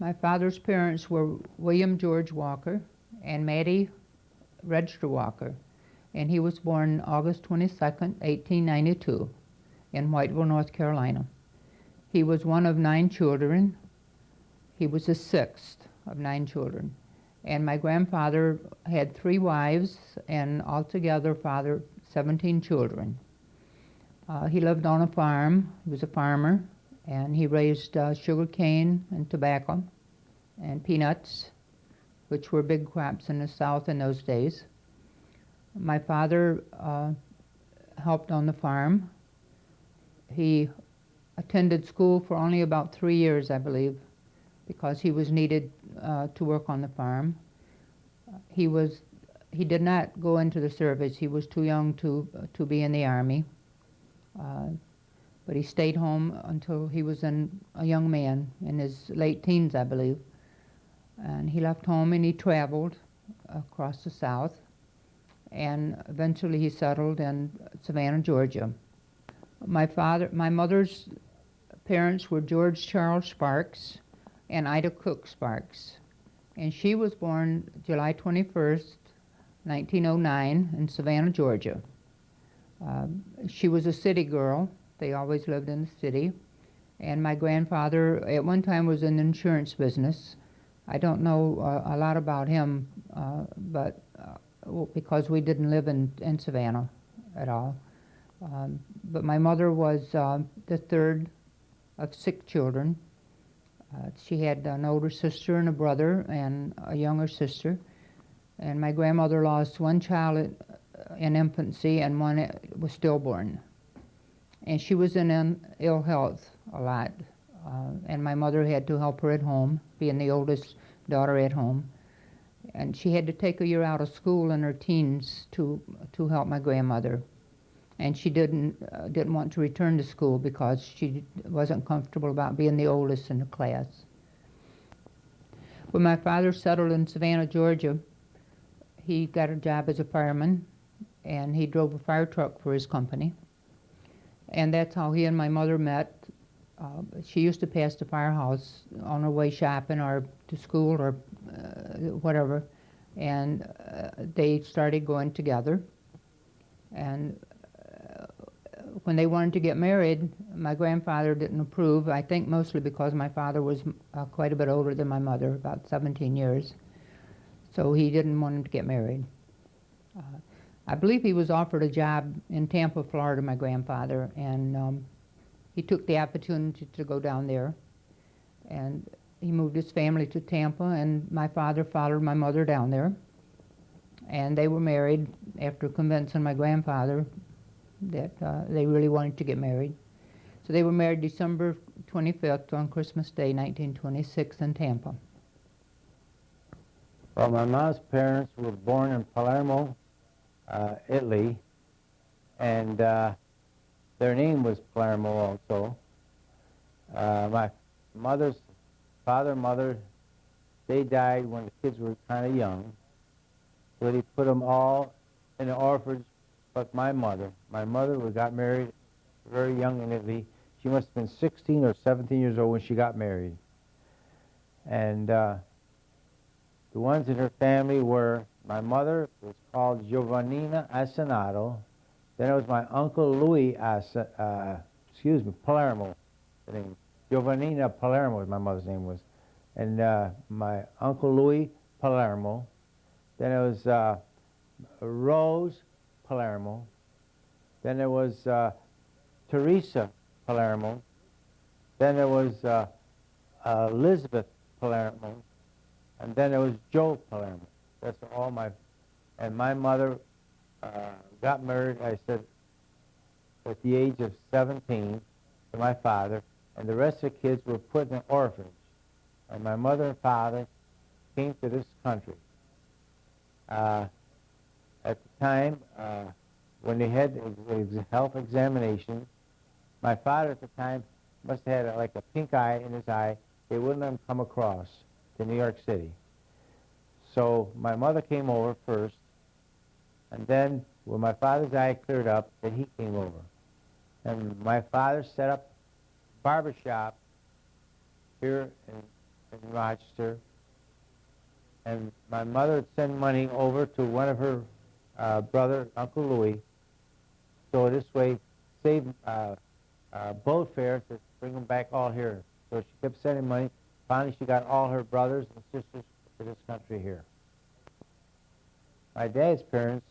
My father's parents were William George Walker and Mattie Register Walker, and he was born August 22nd, 1892, in Whiteville, North Carolina. He was one of 9 children. He was the 6th of 9 children. And my grandfather had 3 wives and altogether fathered 17 children. He lived on a farm. He was a farmer, and he raised sugar cane and tobacco and peanuts, which were big crops in the South in those days. My father helped on the farm. He attended school for only about 3 years, I believe, because he was needed to work on the farm. He did not go into the service. He was too young to be in the Army. But he stayed home until he was a young man, in his late teens, I believe. And he left home and he traveled across the South. And eventually he settled in Savannah, Georgia. My mother's parents were George Charles Sparks and Ida Cook Sparks. And she was born July 21st, 1909 in Savannah, Georgia. She was a city girl. They always lived in the city. And my grandfather at one time was in the insurance business. I don't know a lot about him, but because we didn't live in Savannah at all. But my mother was the 3rd of 6 children. She had an older sister and a brother and a younger sister. And my grandmother lost 1 child in infancy and 1 was stillborn. And she was in ill health a lot. And my mother had to help her at home, being the oldest daughter at home. And she had to take a year out of school in her teens to help my grandmother. And she didn't want to return to school because she wasn't comfortable about being the oldest in the class. When my father settled in Savannah, Georgia, he got a job as a fireman, and he drove a fire truck for his company. And that's how he and my mother met. She used to pass the firehouse on her way shopping or to school or whatever, and they started going together. And when they wanted to get married, my grandfather didn't approve, I think mostly because my father was quite a bit older than my mother, about 17 years. So he didn't want him to get married. I believe he was offered a job in Tampa, Florida, my grandfather, and he took the opportunity to go down there. And he moved his family to Tampa, and my father followed my mother down there. And they were married after convincing my grandfather that they really wanted to get married. So they were married December 25th on Christmas Day, 1926 in Tampa. Well, my mom's parents were born in Palermo, Italy, and their name was Palermo also. My mother's father and mother, they died when the kids were kind of young. So they put them all in an orphanage, but my mother. My mother got married very young in Italy. She must have been 16 or 17 years old when she got married. And the ones in her family were, my mother was called Giovannina Asento. Then it was my uncle Louis Palermo, the name. Giovannina Palermo, my mother's name was. And my uncle Louis Palermo. Then it was Rose Palermo. Then there was Teresa Palermo. Then there was Elizabeth Palermo. And then there was Joe Palermo. That's all my... And my mother got married, I said, at the age of 17 to my father, and the rest of the kids were put in an orphanage. And my mother and father came to this country. At the time, when they had health examinations, my father at the time must have had like a pink eye in his eye. They wouldn't let him come across to New York City. So my mother came over first, and then when my father's eye cleared up, then he came over. And my father set up a barber shop here in in Rochester, and my mother would send money over to one of her brother, Uncle Louis, so this way save boat fares to bring them back all here. So she kept sending money. Finally, she got all her brothers and sisters to this country here. My dad's parents,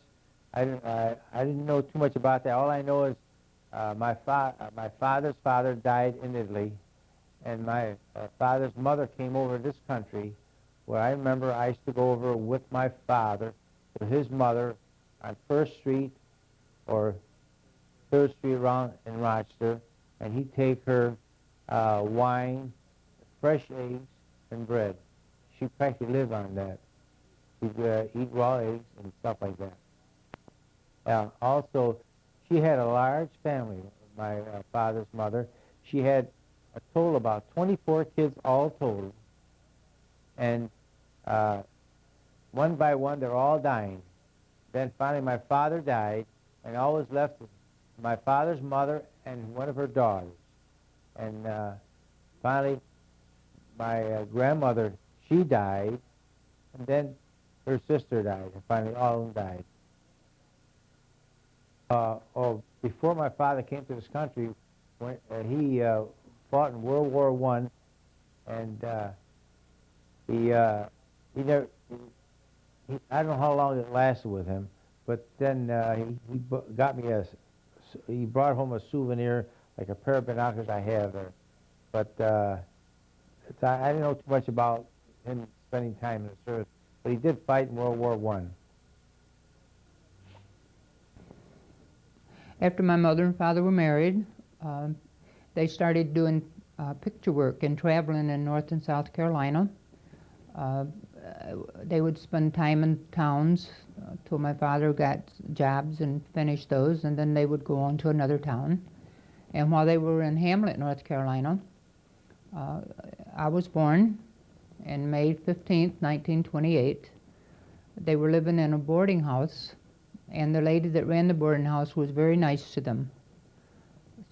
I didn't know too much about that. All I know is my father's father died in Italy, and my father's mother came over to this country, where I remember I used to go over with my father to his mother on First Street or Third Street around in Rochester, and he'd take her wine, fresh eggs, and bread. She practically lived on that. She'd eat raw eggs and stuff like that. Also, she had a large family, my father's mother. She had a total about 24 kids all total. And one by one, they're all dying. Then finally, my father died, and all was left was my father's mother and one of her daughters. And finally, my grandmother, she died, and then her sister died, and finally all of them died. Before my father came to this country, when, he fought in World War I, and he never, I don't know how long it lasted with him, but then he got me he brought home a souvenir, like a pair of binoculars I have there. But I didn't know too much about him spending time in the service, but he did fight in World War I. After my mother and father were married, they started doing picture work and traveling in North and South Carolina. They would spend time in towns till my father got jobs and finished those, and then they would go on to another town. And while they were in Hamlet, North Carolina, I was born on May 15th, 1928. They were living in a boarding house, and the lady that ran the boarding house was very nice to them.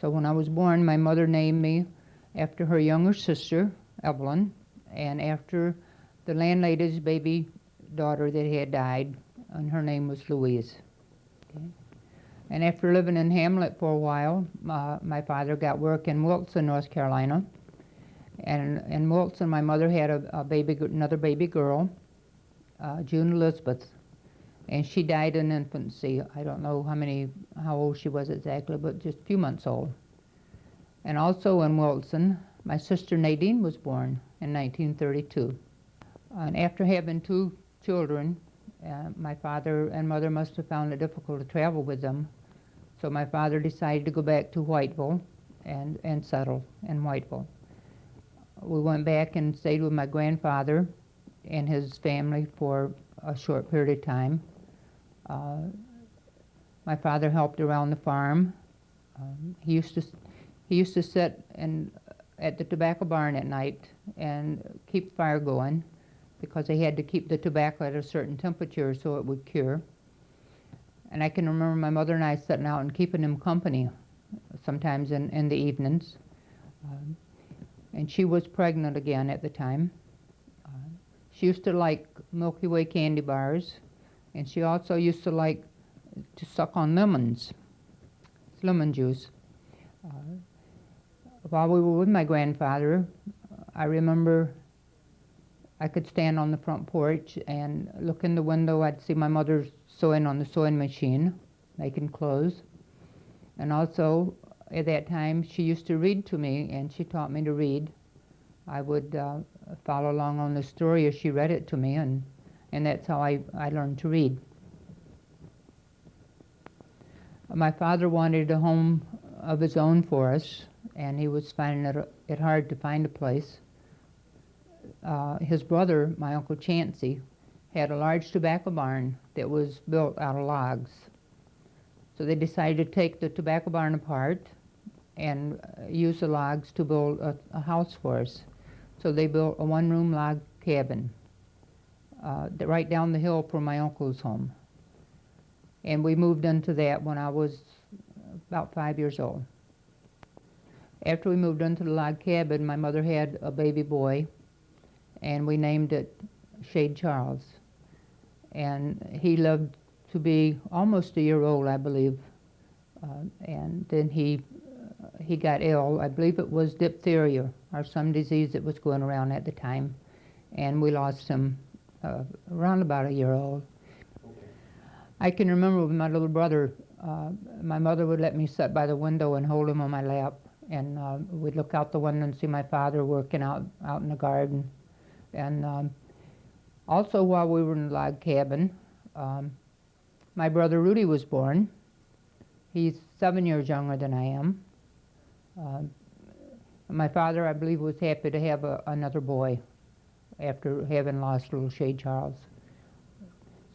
So when I was born, my mother named me after her younger sister, Evelyn, and after the landlady's baby daughter that had died, and her name was Louise. Okay. And after living in Hamlet for a while, my father got work in Wilson, North Carolina. And in Wilson, my mother had another baby girl, June Elizabeth, and she died in infancy. I don't know how old she was exactly, but just a few months old. And also in Wilson, my sister Nadine was born in 1932. And after having 2 children, my father and mother must have found it difficult to travel with them. So my father decided to go back to Whiteville and settle in Whiteville. We went back and stayed with my grandfather and his family for a short period of time. My father helped around the farm. He used to sit at the tobacco barn at night and keep the fire going, because they had to keep the tobacco at a certain temperature so it would cure. And I can remember my mother and I sitting out and keeping him company, sometimes in the evenings. And she was pregnant again at the time. She used to like Milky Way candy bars, and she also used to like to suck on lemons, lemon juice. While we were with my grandfather, I remember I could stand on the front porch and look in the window. I'd see my mother sewing on the sewing machine, making clothes. And also, at that time, she used to read to me, and she taught me to read. I would follow along on the story as she read it to me, and that's how I learned to read. My father wanted a home of his own for us, and he was finding it hard to find a place. His brother, my Uncle Chancey, had a large tobacco barn that was built out of logs. So they decided to take the tobacco barn apart and use the logs to build a house for us. So they built a one-room log cabin right down the hill from my uncle's home. And we moved into that when I was about 5 years old. After we moved into the log cabin, my mother had a baby boy, and we named it Shade Charles. And he lived to be almost a year old, I believe. And then he got ill. I believe it was diphtheria or some disease that was going around at the time, and we lost him around about a year old. I can remember with my little brother, my mother would let me sit by the window and hold him on my lap, and we'd look out the window and see my father working out in the garden. And also while we were in the log cabin, my brother Rudy was born. He's 7 years younger than I am. My father, I believe, was happy to have another boy after having lost little Shade Charles.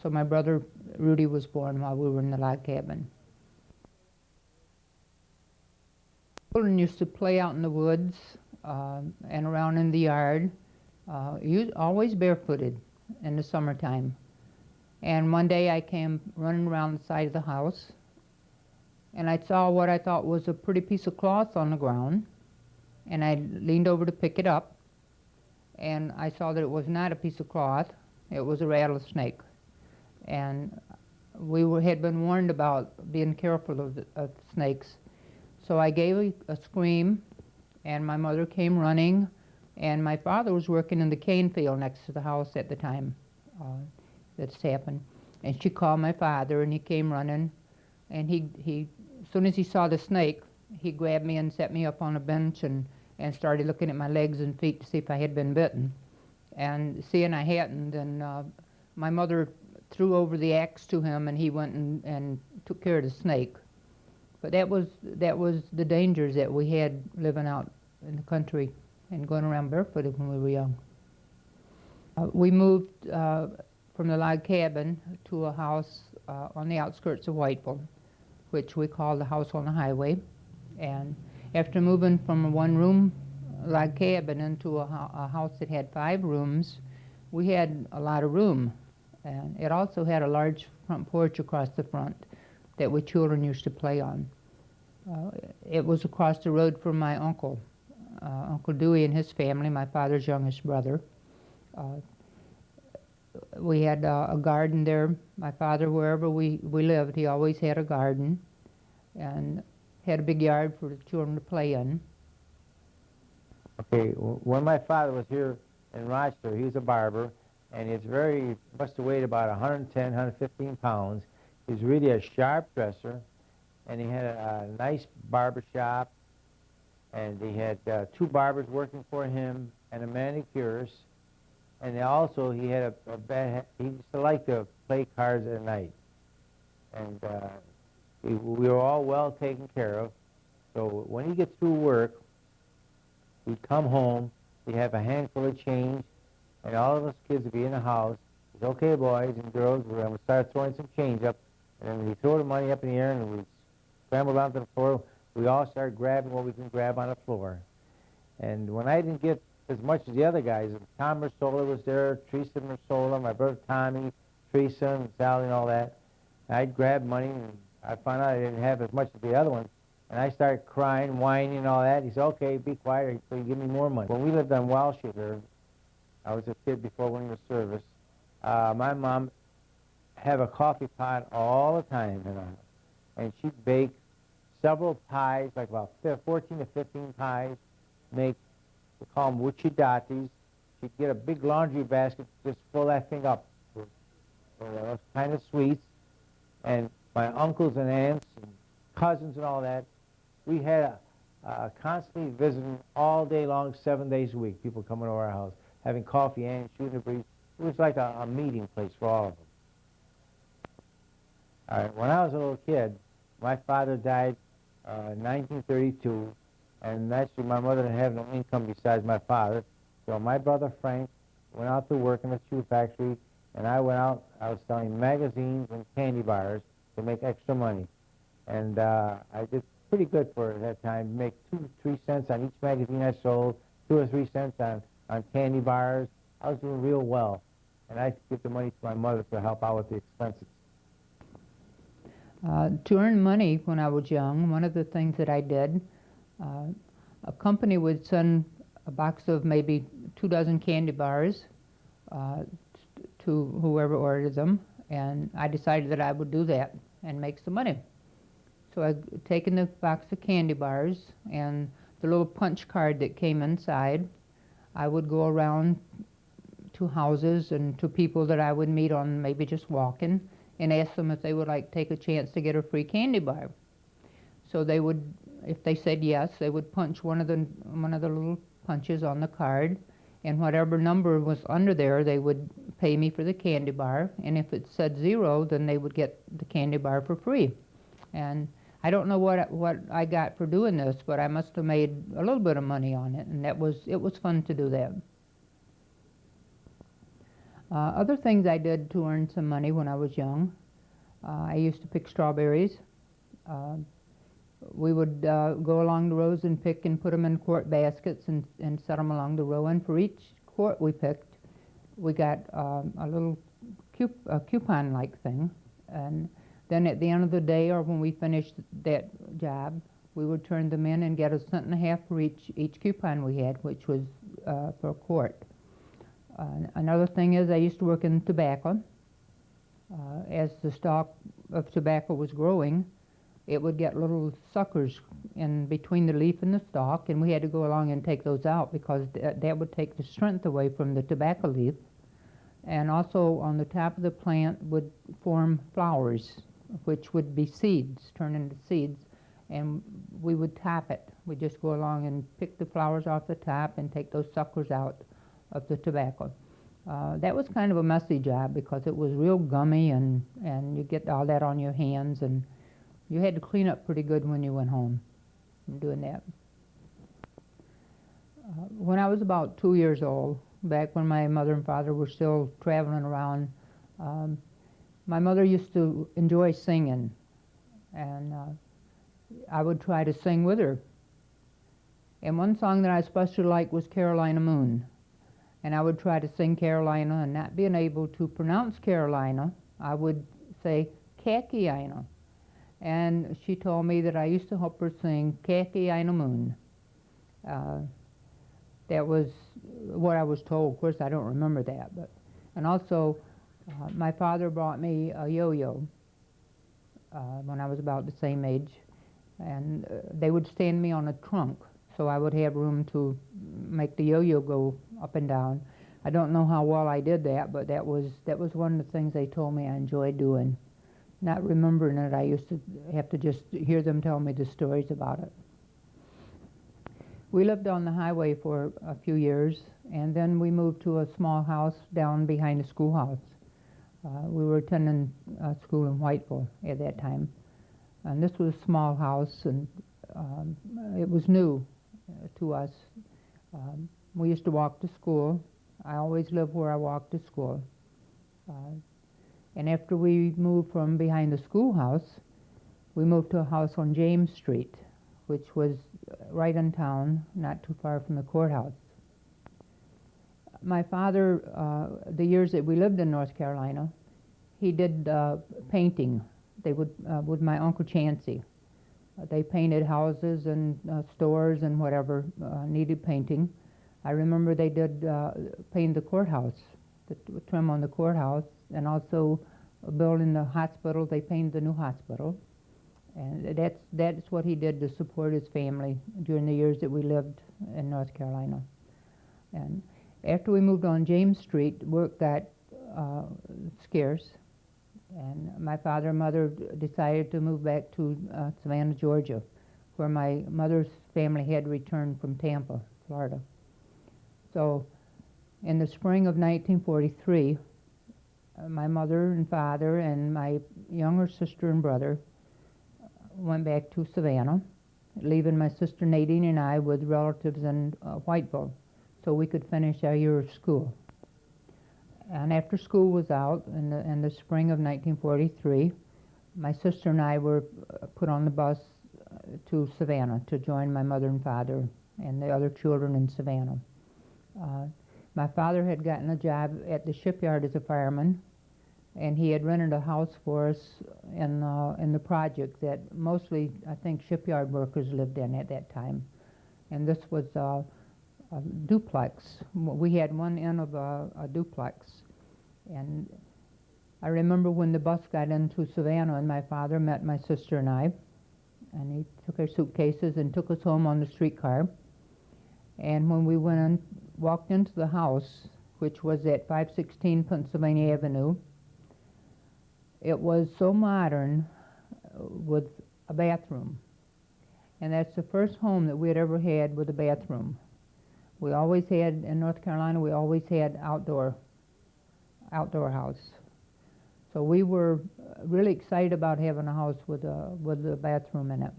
So my brother Rudy was born while we were in the log cabin. Children used to play out in the woods and around in the yard, always barefooted in the summertime. And one day I came running around the side of the house, and I saw what I thought was a pretty piece of cloth on the ground, and I leaned over to pick it up, and I saw that it was not a piece of cloth, it was a rattlesnake. And had been warned about being careful of snakes. So I gave a scream, and my mother came running, and my father was working in the cane field next to the house at the time that's happened. And she called my father, and he came running, and he as soon as he saw the snake, he grabbed me and set me up on a bench and started looking at my legs and feet to see if I had been bitten. And seeing I hadn't, then my mother threw over the axe to him, and he went and took care of the snake. But that was the dangers that we had living out in the country and going around barefooted when we were young. We moved from the log cabin to a house on the outskirts of Whiteville, which we call the house on the highway. And after moving from a one-room log cabin into a house that had 5 rooms, we had a lot of room. And it also had a large front porch across the front that we children used to play on. It was across the road from my uncle, Uncle Dewey and his family, my father's youngest brother. We had a garden there. My father, wherever we lived, he always had a garden and had a big yard for the children to play in. Okay, when my father was here in Rochester, he was a barber, and he must have weighed about 110, 115 pounds. He was really a sharp dresser, and he had a nice barber shop, and he had 2 barbers working for him and a manicurist. And he had he used to like to play cards at night. And we were all well taken care of. So when he gets through work, he'd come home, he'd have a handful of change, and all of us kids would be in the house. He said, okay, boys and girls, we're going to start throwing some change up. And then we'd throw the money up in the air, and we'd scramble down to the floor. We all started grabbing what we can grab on the floor. And when I didn't get as much as the other guys, Tom Mersola was there, Teresa Mersola, my brother Tommy, Teresa and Sally and all that. I'd grab money, and I found out I didn't have as much as the other ones. And I started crying, whining, and all that. He said, okay, be quiet, so you give me more money. When we lived on Walsh here, I was a kid before winning the service, my mom had a coffee pot all the time, and she'd bake several pies, like about 14 to 15 pies, make, we call them wuchidatis. She'd get a big laundry basket, just fill that thing up with those kind of sweets. And my uncles and aunts and cousins and all that, we had constantly visiting all day long, 7 days a week, people coming over our house, having coffee and shooting the breeze. It was like a meeting place for all of them. All right, when I was a little kid, my father died in 1932, and naturally my mother didn't have no income besides my father. So my brother Frank went out to work in a shoe factory, and I went out, I was selling magazines and candy bars to make extra money. And I did pretty good for that time, make 2 or 3 cents on each magazine I sold, 2 or 3 cents on candy bars. I was doing real well. And I give the money to my mother to help out with the expenses. To earn money when I was young, one of the things that I did, a company would send a box of maybe 2 dozen candy bars to whoever ordered them, and I decided that I would do that and make some money. So I'd taken the box of candy bars and the little punch card that came inside. I would go around to houses and to people that I would meet on maybe just walking and ask them if they would like take a chance to get a free candy bar. So they would, if they said yes, they would punch one of the little punches on the card, and whatever number was under there, they would pay me for the candy bar. And if it said 0, then they would get the candy bar for free. And I don't know what I got for doing this, but I must have made a little bit of money on it, and it was fun to do that. Other things I did to earn some money when I was young, I used to pick strawberries. We would go along the rows and pick and put them in quart baskets and set them along the row. And for each quart we picked, we got a little coupon-like thing. And then at the end of the day, or when we finished that job, we would turn them in and get 1.5 cents for each coupon we had, which was for a quart. Another thing is I used to work in tobacco. As the stalk of tobacco was growing, it would get little suckers in between the leaf and the stalk, and we had to go along and take those out because that would take the strength away from the tobacco leaf. And also on the top of the plant would form flowers, which would be seeds, turn into seeds, and we would tap it. We'd just go along and pick the flowers off the top and take those suckers out of the tobacco. That was kind of a messy job because it was real gummy, and you get all that on your hands, and you had to clean up pretty good when you went home from doing that. When I was about 2 years old, back when my mother and father were still traveling around, my mother used to enjoy singing, and I would try to sing with her. And one song that I especially liked was Carolina Moon. And I would try to sing Carolina, and not being able to pronounce Carolina, I would say Kakiina. And she told me that I used to help her sing Kakiina Moon. That was what I was told. Of course, I don't remember that. And also, my father brought me a yo-yo when I was about the same age. And they would stand me on a trunk, so I would have room to make the yo-yo go up and down. I don't know how well I did that, but that was one of the things they told me I enjoyed doing. Not remembering it, I used to have to just hear them tell me the stories about it. We lived on the highway for a few years, and then we moved to a small house down behind the schoolhouse. We were attending school in Whiteville at that time. And this was a small house, and it was new to us. We used to walk to school. I always lived where I walked to school. And after we moved from behind the schoolhouse, we moved to a house on James Street, which was right in town, not too far from the courthouse. My father, the years that we lived in North Carolina, he did painting. They would, with my Uncle Chancey. They painted houses and stores and whatever needed painting. I remember they did paint the courthouse, the trim on the courthouse, and also building the hospital. They painted the new hospital. And that's what he did to support his family during the years that we lived in North Carolina. And after we moved on James Street, work got scarce. And my father and mother decided to move back to Savannah, Georgia, where my mother's family had returned from Tampa, Florida. So in the spring of 1943, my mother and father and my younger sister and brother went back to Savannah, leaving my sister Nadine and I with relatives in Whiteville so we could finish our year of school. And after school was out in the spring of 1943, my sister and I were put on the bus to Savannah to join my mother and father and the other children in Savannah. My father had gotten a job at the shipyard as a fireman, and he had rented a house for us in the project that mostly, I think, shipyard workers lived in at that time. And this was a duplex. We had one end of a duplex. And I remember when the bus got into Savannah and my father met my sister and I, and he took our suitcases and took us home on the streetcar. And when we went and walked into the house, which was at 516 Pennsylvania Avenue, it was so modern with a bathroom. And that's the first home that we had ever had with a bathroom. We always had, in North Carolina, we always had outdoor house. So we were really excited about having a house with a bathroom in it.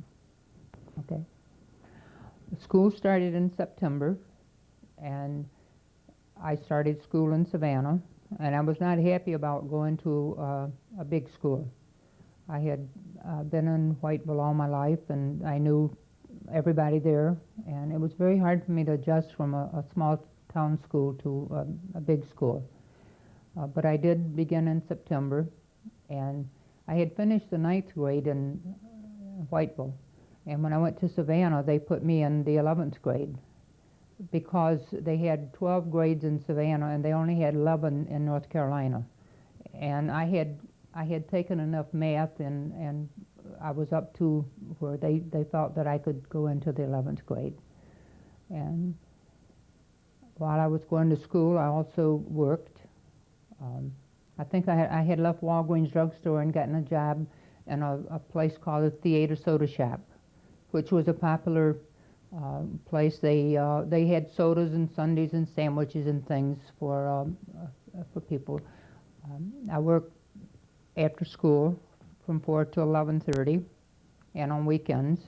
Okay. School started in September, and I started school in Savannah, and I was not happy about going to a big school. I had been in Whiteville all my life, and I knew everybody there, and it was very hard for me to adjust from a small town school to a big school. But I did begin in September, and I had finished the 9th grade in Whiteville. And when I went to Savannah, they put me in the 11th grade because they had 12 grades in Savannah and they only had 11 in North Carolina. And I had taken enough math and I was up to where they felt that I could go into the 11th grade. And while I was going to school, I also worked. I think I had left Walgreens drugstore and gotten a job in a place called the Theater Soda Shop, which was a popular place. They had sodas and sundaes and sandwiches and things for people. I worked after school from 4 to 11:30, and on weekends.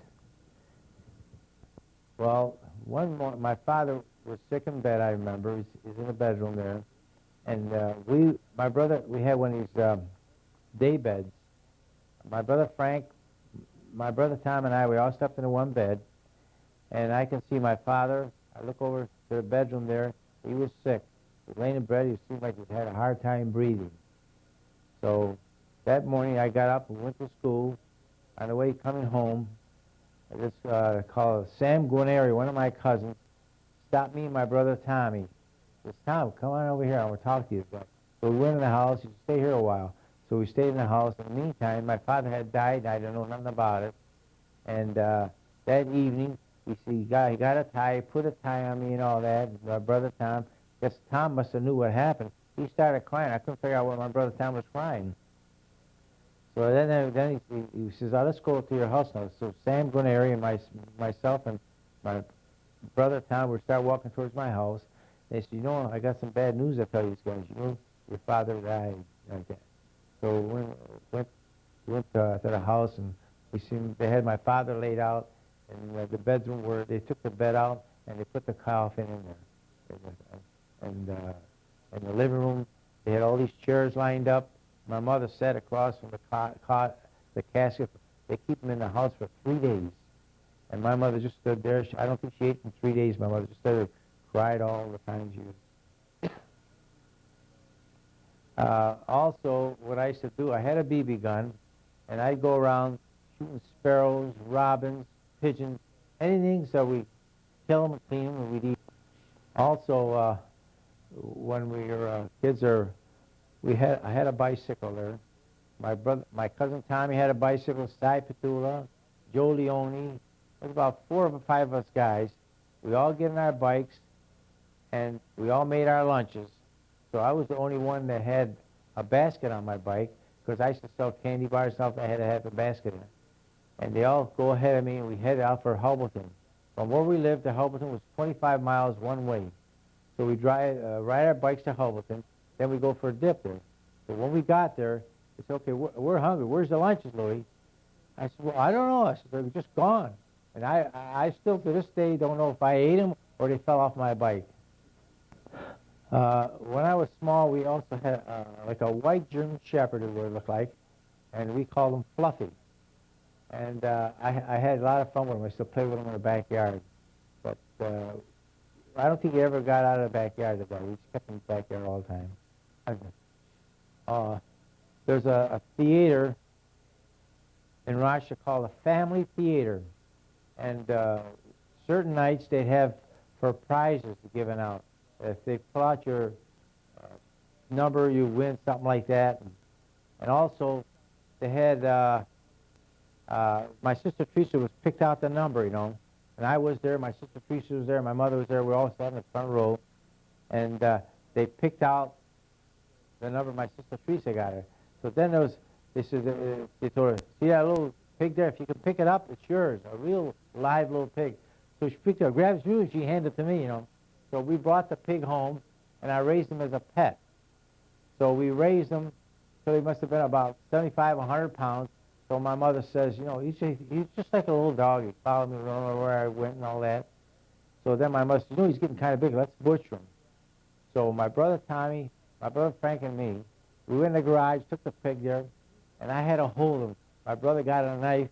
Well, one morning, my father was sick in bed, I remember. He's in the bedroom there. And my brother, we had one of these day beds. My brother Frank, my brother Tom, and I, we all slept in the one bed. And I can see my father. I look over to the bedroom there. He was sick. He was laying in bed. He seemed like he had a hard time breathing. So that morning I got up and went to school. On the way coming home, this called Sam Guarneri, one of my cousins, stopped me and my brother Tommy. He says, Tom, come on over here. I want to talk to you. So we went in the house. He said, stay here a while. So we stayed in the house. In the meantime, my father had died. I didn't know nothing about it. And that evening, he got a tie, put a tie on me and all that. My brother Tom, guess Tom must have knew what happened. He started crying. I couldn't figure out why my brother Tom was crying. So then he says, oh, let's go to your house now. So Sam Guarneri and myself and my brother Tom, we started walking towards my house. They said, you know, I got some bad news to tell you guys. You know, your father died like that. So we went to the house, and they had my father laid out in the bedroom where they took the bed out and they put the coffin in there. And in the living room, they had all these chairs lined up. My mother sat across from the casket. They keep them in the house for 3 days. And my mother just stood there. I don't think she ate in 3 days. My mother just stood there, cried all the time she was. Also, what I used to do, I had a BB gun, and I'd go around shooting sparrows, robins, pigeons, anything, so we kill them and clean them, and we'd eat. Also, when we were kids, I had a bicycle there. My cousin Tommy had a bicycle, Cy Petula, Joe Leone. There was about 4 or 5 of us guys. We all get on our bikes, and we all made our lunches. So I was the only one that had a basket on my bike, because I used to sell candy bars and stuff. I had to have a basket in it. And they all go ahead of me, and we headed out for Hubbleton. From where we lived to Hubbleton was 25 miles one way. So we ride our bikes to Hubbleton, then we go for a dip there. So when we got there, it's okay, we're hungry. Where's the lunches, Louis? I said, well, I don't know. I said, they're just gone. And I still, to this day, don't know if I ate them or they fell off my bike. When I was small, we also had like a white German Shepherd, it would look like, and we called him Fluffy. And I had a lot of fun with him. I still play with him in the backyard. But I don't think he ever got out of the backyard. We just kept him in the backyard all the time. There's a theater in Russia called a family theater. And certain nights they'd have for prizes given out. If they pull out your number, you win something like that. And also, they had my sister Teresa was picked out the number, you know, and I was there. My sister Teresa was there. My mother was there. We all sat in the front row, and they picked out the number my sister Teresa got her. So then there was, they said, they told her, see that little pig there? If you can pick it up, it's yours. A real live little pig. So she picked it up, grabs you, and she handed it to me, you know. So we brought the pig home, and I raised him as a pet. So we raised him till he must have been about 75, 100 pounds. So my mother says, you know, he's just like a little dog. He followed me around where I went and all that. So then my mother said, you know, he's getting kind of big. Let's butcher him. So my brother Tommy, my brother Frank, and me, we went in the garage, took the pig there, and I had to hold him. My brother got a knife.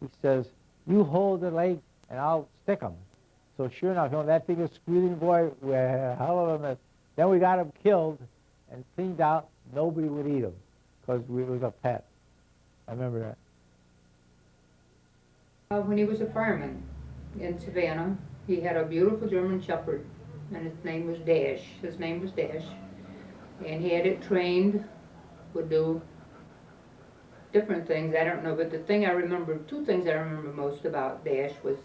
He says, you hold the leg, and I'll stick him. So sure enough, you know, that big squealing boy, we had a hell of a mess. Then we got him killed and cleaned out. Nobody would eat him because it was a pet. I remember that. When he was a fireman in Savannah, he had a beautiful German Shepherd, and his name was Dash. His name was Dash. And he had it trained, would do different things, I don't know, but the thing I remember, two things I remember most about Dash was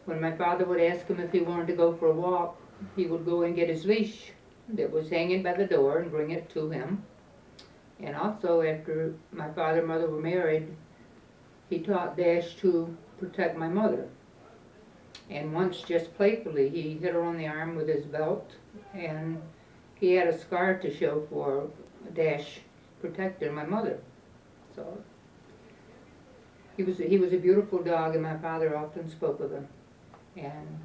when my father would ask him if he wanted to go for a walk, he would go and get his leash that was hanging by the door and bring it to him. And also after my father and mother were married, he taught Dash to protect my mother. And once, just playfully, he hit her on the arm with his belt, and he had a scar to show for Dash protecting my mother. So he was a beautiful dog, and my father often spoke of him. And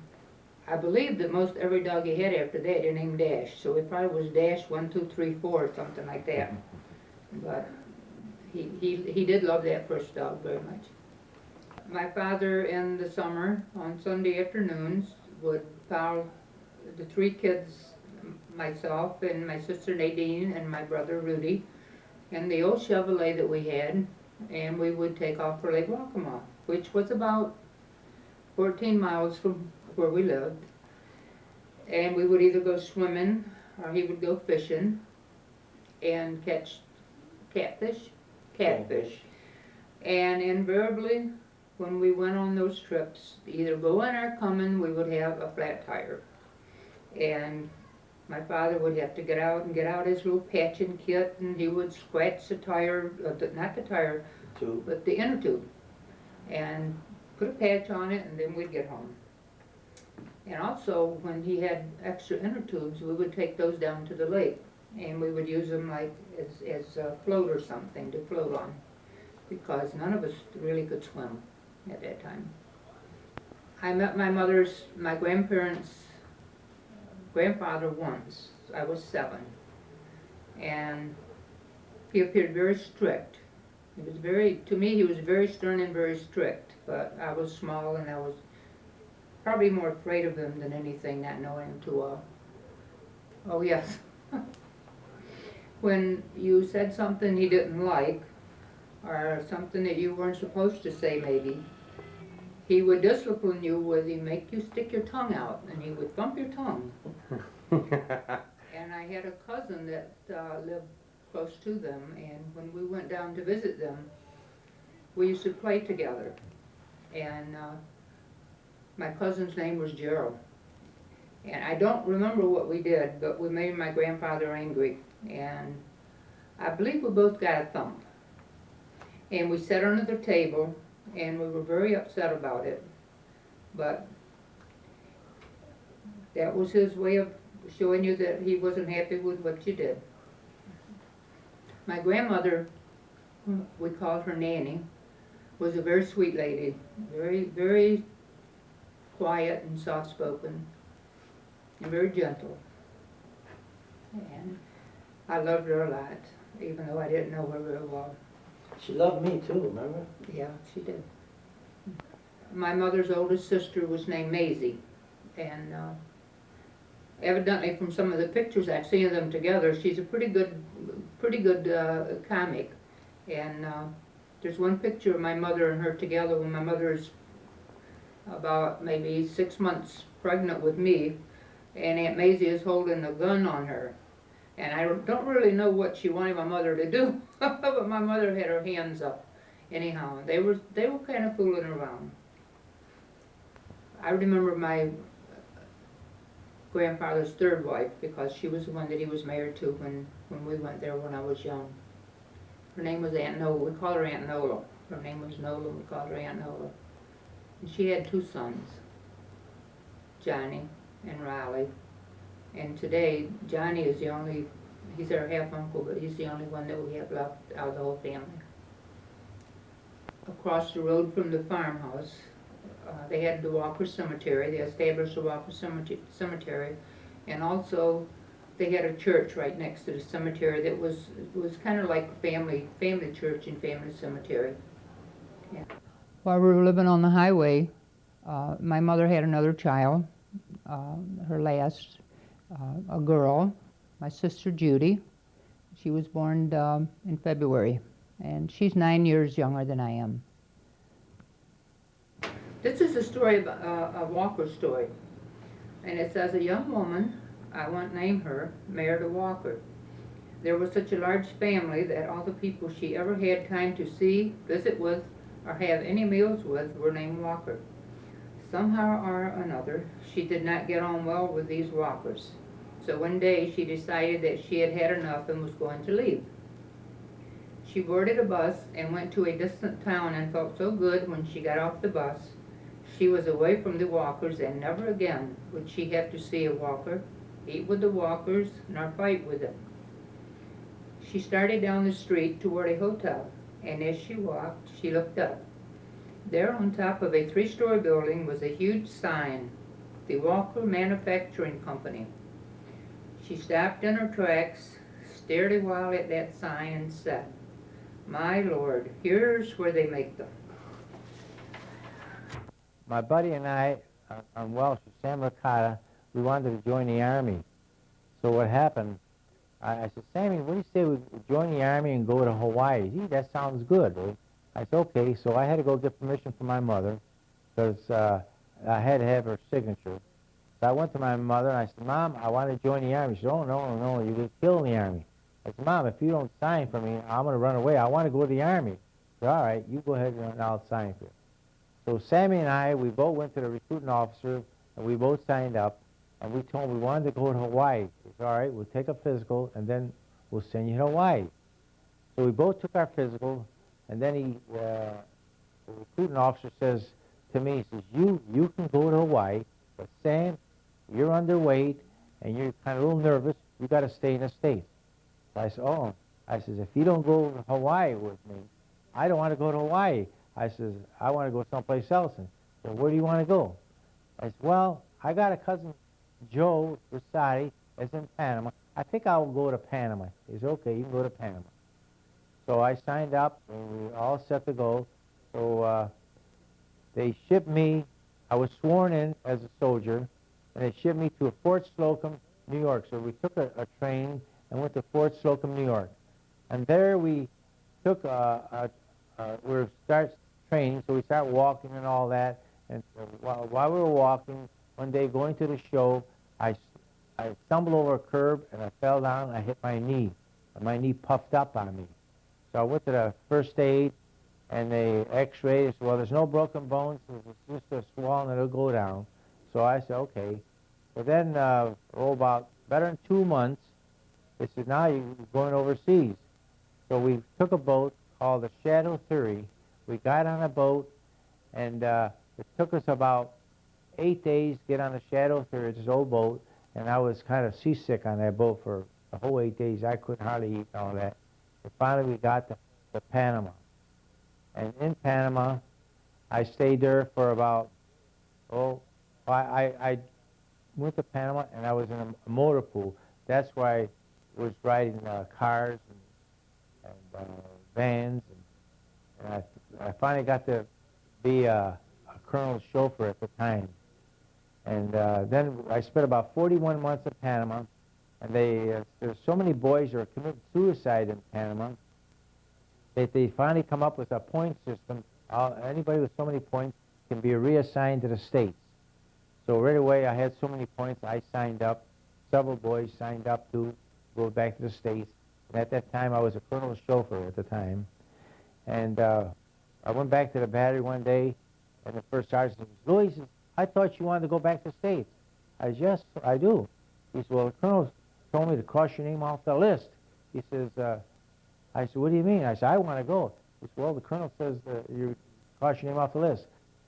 I believe that most every dog he had after that he named Dash. So it probably was Dash 1, 2, 3, 4 or something like that. But he did love that first dog very much. My father in the summer on Sunday afternoons would follow the three kids, myself and my sister Nadine and my brother Rudy, in the old Chevrolet that we had, and we would take off for Lake Waccamaw, which was about 14 miles from where we lived. And we would either go swimming or he would go fishing and catch catfish. And invariably, when we went on those trips, either going or coming, we would have a flat tire. And my father would have to get out his little patching kit, and he would scratch the tire, not the tire, but the inner tube, and put a patch on it, and then we'd get home. And also, when he had extra inner tubes, we would take those down to the lake, and we would use them like as a float or something to float on, because none of us really could swim at that time. I met my grandparents' grandfather once. I was 7, and he appeared very strict. To me, he was very stern and very strict, but I was small and I was probably more afraid of him than anything, not knowing him too well. Oh yes. When you said something he didn't like, or something that you weren't supposed to say maybe, he would discipline you with, he'd make you stick your tongue out, and he would thump your tongue. And I had a cousin that lived close to them, and when we went down to visit them, we used to play together. And my cousin's name was Gerald. And I don't remember what we did, but we made my grandfather angry. And I believe we both got a thump. And we sat under the table, and we were very upset about it. But that was his way of showing you that he wasn't happy with what you did. My grandmother, we called her Nanny, was a very sweet lady, very, very quiet and soft-spoken, and very gentle. And I loved her a lot, even though I didn't know her very well. She loved me too, remember? Yeah, she did. My mother's oldest sister was named Maisie, and evidently from some of the pictures I've seen of them together, she's a pretty good comic. And there's one picture of my mother and her together when my mother's about maybe 6 months pregnant with me, and Aunt Maisie is holding a gun on her. And I don't really know what she wanted my mother to do, but my mother had her hands up. Anyhow, they were kind of fooling around. I remember my grandfather's third wife because she was the one that he was married to when we went there when I was young. Her name was Aunt Nola. We called her Aunt Nola. Her name was Nola. We called her Aunt Nola. And she had two sons, Johnny and Riley. And today, Johnny is the only, he's our half uncle, but he's the only one that we have left out of the whole family. Across the road from the farmhouse, they had the Walker Cemetery. They established the Walker Cemetery, and also they had a church right next to the cemetery that was kind of like a family church and family cemetery. Yeah. While we were living on the highway, my mother had another child, her last, a girl, my sister Judy. She was born in February, and she's 9 years younger than I am. This is a story about a Walker story, and it says a young woman, I won't name her, married a Walker. There was such a large family that all the people she ever had time to see, visit with, or have any meals with were named Walker. Somehow or another, she did not get on well with these Walkers. So one day she decided that she had had enough and was going to leave. She boarded a bus and went to a distant town and felt so good when she got off the bus. She was away from the Walkers, and never again would she have to see a Walker, eat with the Walkers, nor fight with them. She started down the street toward a hotel, and as she walked, she looked up. There on top of a 3-story building was a huge sign, the Walker Manufacturing Company. She stopped in her tracks, stared a while at that sign, and said, "My Lord, here's where they make them." My buddy and I, on Welsh, Sam Ricotta, we wanted to join the Army. So what happened, I said, Sammy, what do you say we join the Army and go to Hawaii? Gee, that sounds good. Eh? I said, okay. So I had to go get permission from my mother because I had to have her signature. So I went to my mother and I said, Mom, I want to join the Army. She said, oh, no, no, you get killed in the Army. I said, Mom, if you don't sign for me, I'm going to run away. I want to go to the Army. She said, all right, you go ahead and I'll sign for you. So Sammy and I, we both went to the recruiting officer, and we both signed up, and we told him we wanted to go to Hawaii. He said, all right, we'll take a physical, and then we'll send you to Hawaii. So we both took our physical, and then the recruiting officer says to me, he says, you can go to Hawaii, but Sam, you're underweight, and you're kind of a little nervous. You got to stay in the States. So I said, oh. I says, if you don't go to Hawaii with me, I don't want to go to Hawaii. I says, I want to go someplace else. And so where do you want to go? I said, well, I got a cousin, Joe Rosati, that's in Panama. I think I'll go to Panama. He said, okay, you can go to Panama. So I signed up, and we were all set to go. So they shipped me. I was sworn in as a soldier, and they shipped me to Fort Slocum, New York. So we took a train and went to Fort Slocum, New York. And there we took we start training, so we start walking and all that. And while we were walking, one day going to the show, I stumbled over a curb and I fell down and I hit my knee. And my knee puffed up on me. So I went to the first aid and they x-rayed. They said, well, there's no broken bones. It's just a swelling and it'll go down. So I said, okay. So then, about better than 2 months, they said, now you're going overseas. So we took a boat called the Shadow Theory. We got on a boat, and it took us about 8 days to get on the Shadow Theory, this old boat, and I was kind of seasick on that boat for the whole 8 days. I couldn't hardly eat and all that. And finally we got to Panama. And in Panama, I stayed there for about, I went to Panama, and I was in a motor pool. That's where I was riding cars and vans, and I finally got to be a colonel's chauffeur at the time. And then I spent about 41 months in Panama, and there's so many boys who are committing suicide in Panama that they finally come up with a point system. Anybody with so many points can be reassigned to the States. So right away, I had so many points, I signed up. Several boys signed up to go back to the States. And at that time, I was a colonel's chauffeur at the time. And I went back to the battery one day, and the first sergeant says, Louis, says, I thought you wanted to go back to the States. I said, yes, I do. He said, well, the colonel told me to cross your name off the list. He says, I said, what do you mean? I said, I want to go. He said, well, the colonel says you cross your name off the list.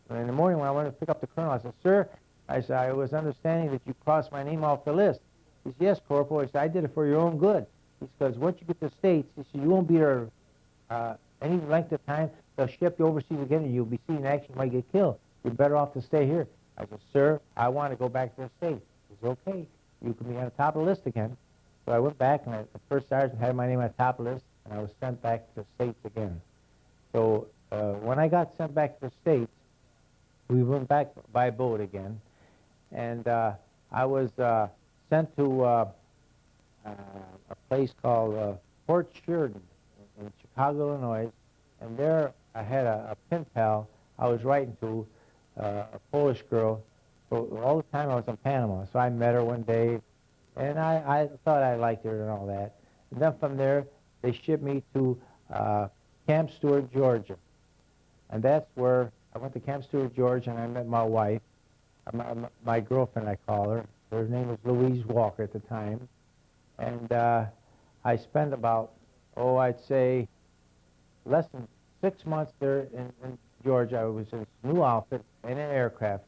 And in the morning when I went to pick up the colonel, I said, sir, I said, I was understanding that you crossed my name off the list. He said, yes, Corporal. He said, I did it for your own good. He said, because once you get to the States, he said, you won't be there any length of time. They'll ship you overseas again, and you'll be seen in action. You might get killed. You're better off to stay here. I said, sir, I want to go back to the States. He said, okay, you can be on the top of the list again. So I went back, and the first sergeant had my name on the top of the list, and I was sent back to the States again. So when I got sent back to the States, we went back by boat again, and I was sent to a place called Fort Sheridan in Chicago, Illinois, and there I had a pen pal I was writing to, a Polish girl. So all the time I was in Panama, so I met her one day, and I thought I liked her and all that. And then from there, they shipped me to Camp Stewart, Georgia. And that's where I went to Camp Stewart, Georgia, and I met my wife, my girlfriend, I call her. Her name was Louise Walker at the time. And I spent about, I'd say less than 6 months there in Georgia. I was in a new outfit, in an aircraft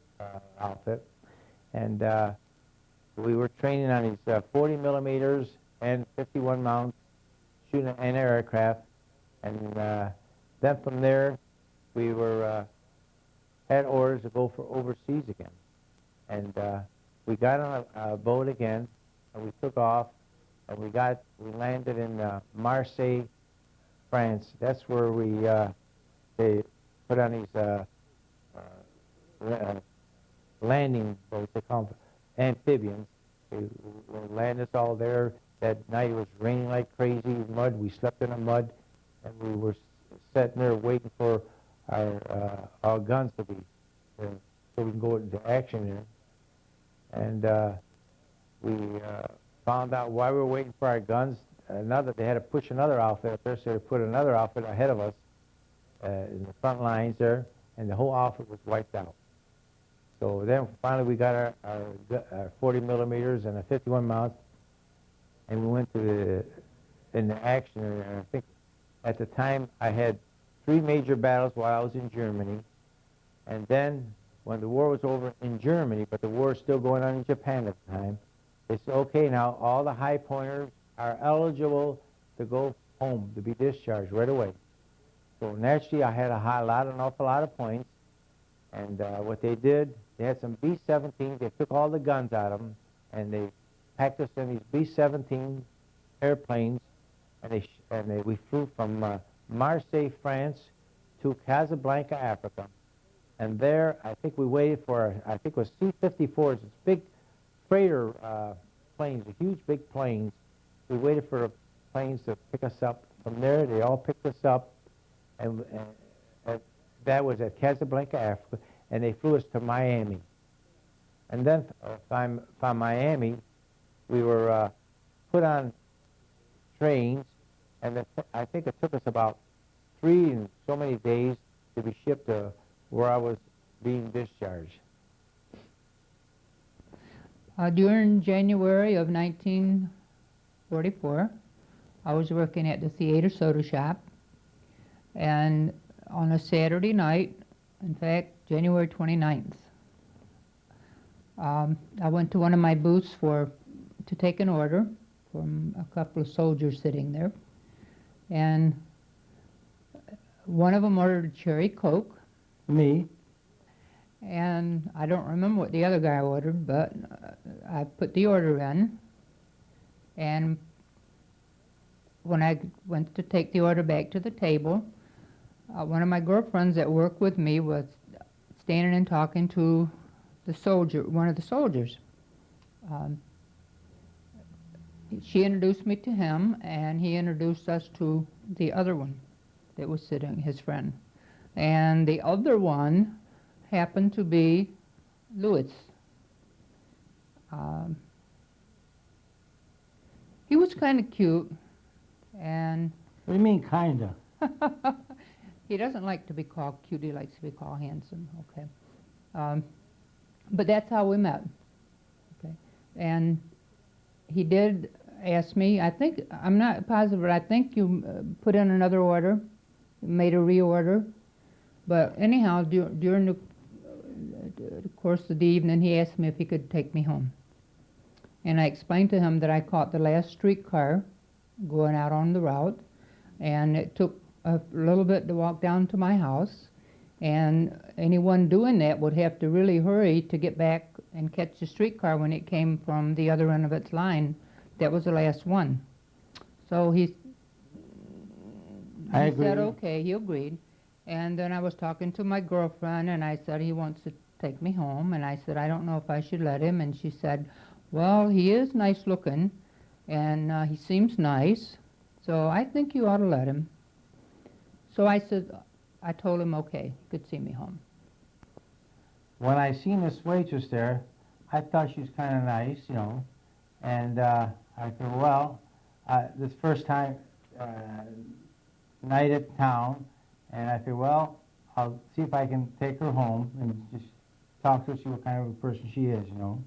outfit. And we were training on these 40 millimeters and 51 rounds, shooting an aircraft. And then from there, we were had orders to go for overseas again. And we got on a boat again, and we took off, and we landed in Marseille, France. That's where they put on these landing boats, they call them amphibians. They landed us all there. That night it was raining like crazy, mud. We slept in the mud, and we were sitting there waiting for our guns to be so we can go into action there. And we found out while we were waiting for our guns, they had to push another outfit up there, so they put another outfit ahead of us in the front lines there, and the whole outfit was wiped out. So then finally we got our 40 millimeters and a 51 mount, and we went to in the action. And I think at the time I had 3 major battles while I was in Germany, and then when the war was over in Germany, but the war was still going on in Japan at the time, they said, okay, now all the high pointers are eligible to go home, to be discharged right away. So naturally I had an awful lot of points, and what they did, they had some B-17s, they took all the guns out of them, and they packed us in these B-17 airplanes, and we flew from Marseille, France, to Casablanca, Africa. And there, I think we waited for, I think it was C-54s, it's big freighter planes, the huge big planes. We waited for the planes to pick us up. From there, they all picked us up, and that was at Casablanca, Africa, and they flew us to Miami. And then from Miami, we were put on trains, and I think it took us about 3 and so many days to be shipped to where I was being discharged. During January of 1944, I was working at the theater soda shop, and on a Saturday night, in fact, January 29th, I went to one of my booths to take an order from a couple of soldiers sitting there, and one of them ordered a cherry Coke. Me? And I don't remember what the other guy ordered, but I put the order in, and when I went to take the order back to the table, one of my girlfriends that worked with me was standing and talking to one of the soldiers. She introduced me to him, and he introduced us to the other one that was sitting, his friend. And the other one happened to be Louis. Um, he was kind of cute, and What do you mean, kinda? he doesn't like to be called cute. He likes to be called handsome. Okay, but that's how we met. Okay, and he did ask me. I think I'm not positive, but I think you put in another order, made a reorder. But anyhow, during the course of the evening, he asked me if he could take me home. And I explained to him that I caught the last streetcar going out on the route, and it took a little bit to walk down to my house, and anyone doing that would have to really hurry to get back and catch the streetcar when it came from the other end of its line. That was the last one. So he I said agree. okay, he agreed. And then I was talking to my girlfriend, and I said he wants to take me home, and I said I don't know if I should let him, and she said, well, he is nice looking, and he seems nice, so I think you ought to let him. So I told him okay, he could see me home. When I seen this waitress there, I thought she was kind of nice, you know, and I said, well, this first time night at town, and I said, well, I'll see if I can take her home and just talk to her, see what kind of a person she is, you know.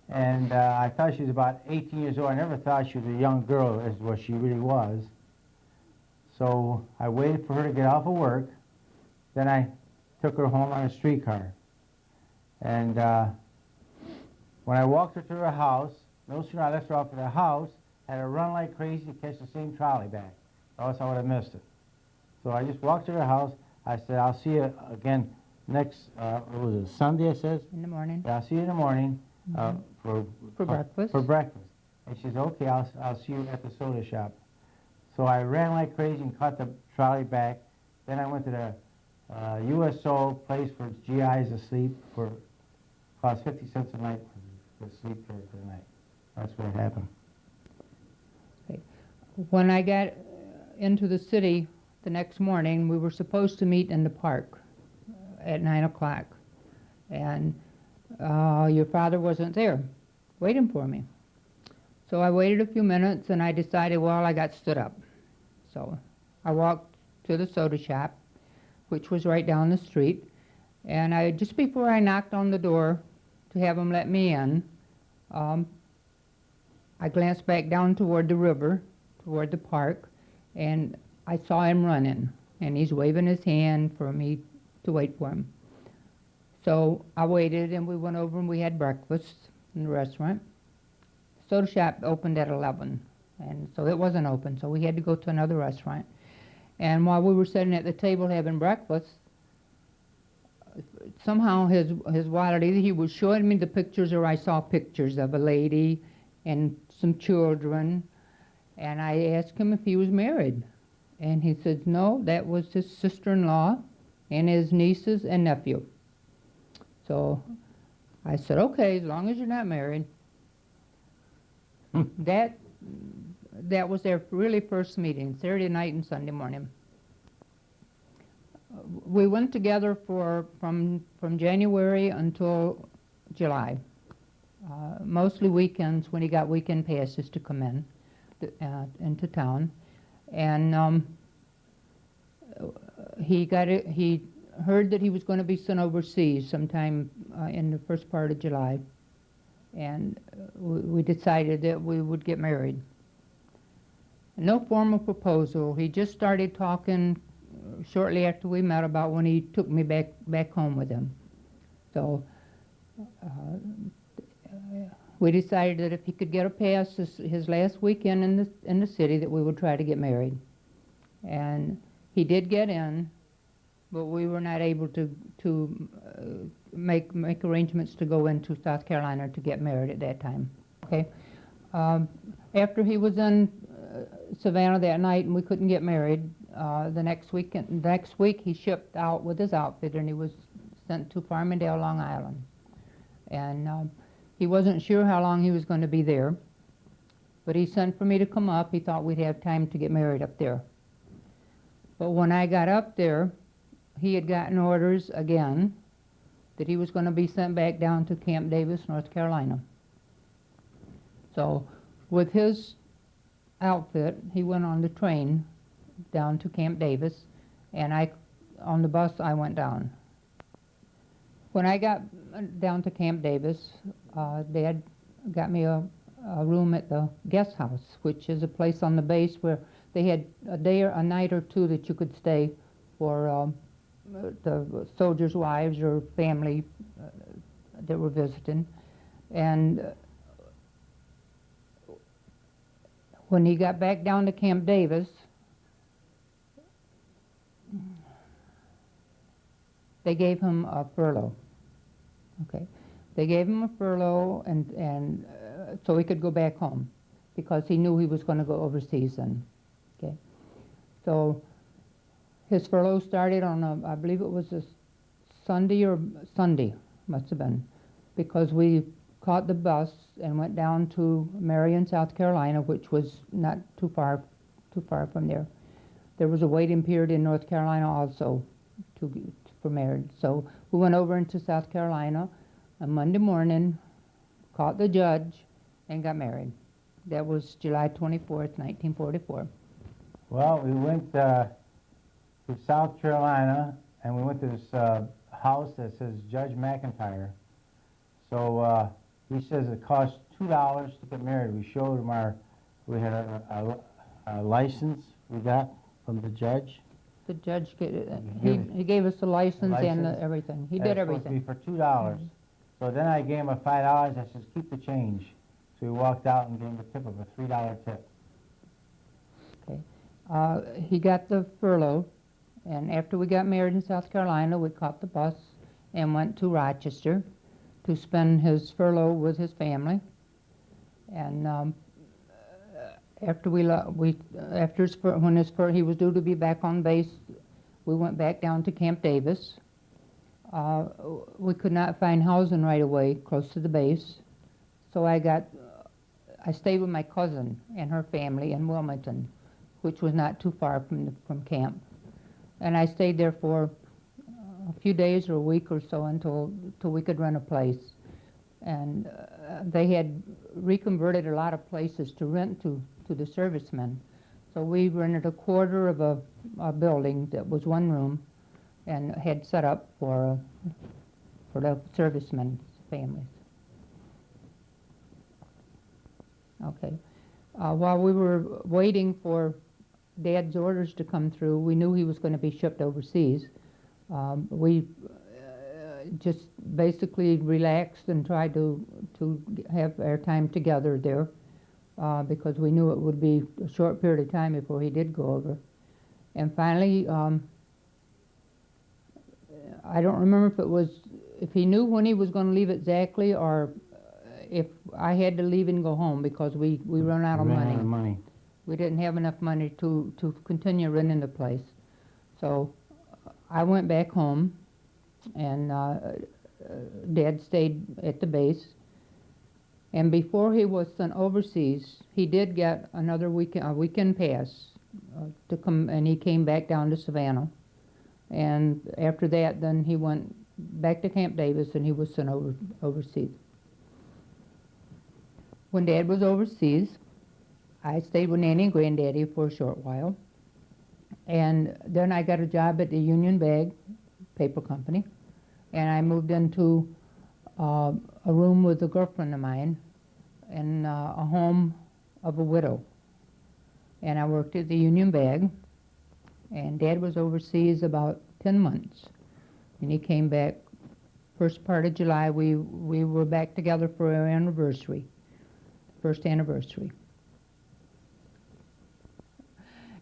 And I thought she was about 18 years old. I never thought she was a young girl as what she really was. So I waited for her to get off of work. Then I took her home on a streetcar. And when I walked her to her house, no sooner I left her off at the house, I had to run like crazy to catch the same trolley back. Or else I would have missed it. So I just walked to her house. I said, I'll see you again next, what was it, Sunday, I said? In the morning. Yeah, I'll see you in the morning For breakfast. For breakfast. And she said, okay, I'll see you at the soda shop. So I ran like crazy and caught the trolley back. Then I went to the USO place for GIs to sleep for, cost 50 cents a night to sleep there for the night. That's what happened. Okay. When I got into the city the next morning, we were supposed to meet in the park at 9 o'clock. And your father wasn't there waiting for me. So I waited a few minutes, and I decided, well, I got stood up. So I walked to the soda shop, which was right down the street, and just before I knocked on the door to have him let me in, I glanced back down toward the river, toward the park, and I saw him running, and he's waving his hand for me to wait for him. So I waited, and we went over and we had breakfast in the restaurant. Soda shop opened at 11, and so it wasn't open, so we had to go to another restaurant. And while we were sitting at the table having breakfast, somehow his wallet, either he was showing me the pictures or I saw pictures of a lady and some children, and I asked him if he was married. And he said, no, that was his sister-in-law and his nieces and nephew. So I said, okay, as long as you're not married. That was their really first meeting, Saturday night and Sunday morning. We went together from January until July, mostly weekends when he got weekend passes to come in into town, and he heard that he was going to be sent overseas sometime in the first part of July, and we decided that we would get married. No formal proposal. He just started talking shortly after we met about when he took me back home with him. So we decided that if he could get a pass his last weekend in the city, that we would try to get married. And he did get in, but we were not able to make arrangements to go into South Carolina to get married at that time. Okay. After he was in Savannah that night and we couldn't get married, the next week he shipped out with his outfit and he was sent to Farmingdale, Long Island. And he wasn't sure how long he was going to be there, but he sent for me to come up. He thought we'd have time to get married up there. But when I got up there, he had gotten orders again that he was going to be sent back down to Camp Davis, North Carolina. So with his outfit, he went on the train down to Camp Davis, and on the bus, I went down. When I got down to Camp Davis, Dad got me a room at the guest house, which is a place on the base where they had a day or a night or two that you could stay for the soldiers' wives or family that were visiting. And when he got back down to Camp Davis, they gave him a furlough. Okay, they gave him a furlough, and so he could go back home because he knew he was going to go overseas then. Okay, so his furlough started on I believe it was a Sunday, must have been, because we caught the bus and went down to Marion, South Carolina, which was not too far from there. There was a waiting period in North Carolina also for marriage. So we went over into South Carolina on Monday morning, caught the judge, and got married. That was July 24th, 1944. Well, we went to South Carolina, and we went to this house that says Judge McIntyre. So he says it costs $2 to get married. We showed him we had a license we got from the judge. The judge, he gave us the license and everything. He did everything. It was supposed to be for $2. So then I gave him a $5. I said, keep the change. So he walked out and gave him a tip of a $3 tip. Okay. He got the furlough, and after we got married in South Carolina, we caught the bus and went to Rochester to spend his furlough with his family. And when he was due to be back on base, we went back down to Camp Davis. We could not find housing right away close to the base, so I stayed with my cousin and her family in Wilmington, which was not too far from camp. And I stayed there for a few days or a week or so until we could rent a place. And they had reconverted a lot of places to rent to the servicemen. So we rented a quarter of a building that was one room and had set up for the servicemen's families. Okay. While we were waiting for Dad's orders to come through, we knew he was going to be shipped overseas. We just basically relaxed and tried to have our time together there because we knew it would be a short period of time before he did go over. And finally, I don't remember if he knew when he was going to leave exactly, or if I had to leave and go home because we ran out of money. We didn't have enough money to continue renting the place. So I went back home, and Dad stayed at the base. And before he was sent overseas, he did get another weekend pass to come, and he came back down to Savannah. And after that, then he went back to Camp Davis, and he was sent overseas. When Dad was overseas, I stayed with Nanny and Granddaddy for a short while. And then I got a job at the Union Bag Paper Company, and I moved into a room with a girlfriend of mine in a home of a widow. And I worked at the Union Bag, and Dad was overseas about 10 months. And he came back first part of July. We were back together for our anniversary, first anniversary.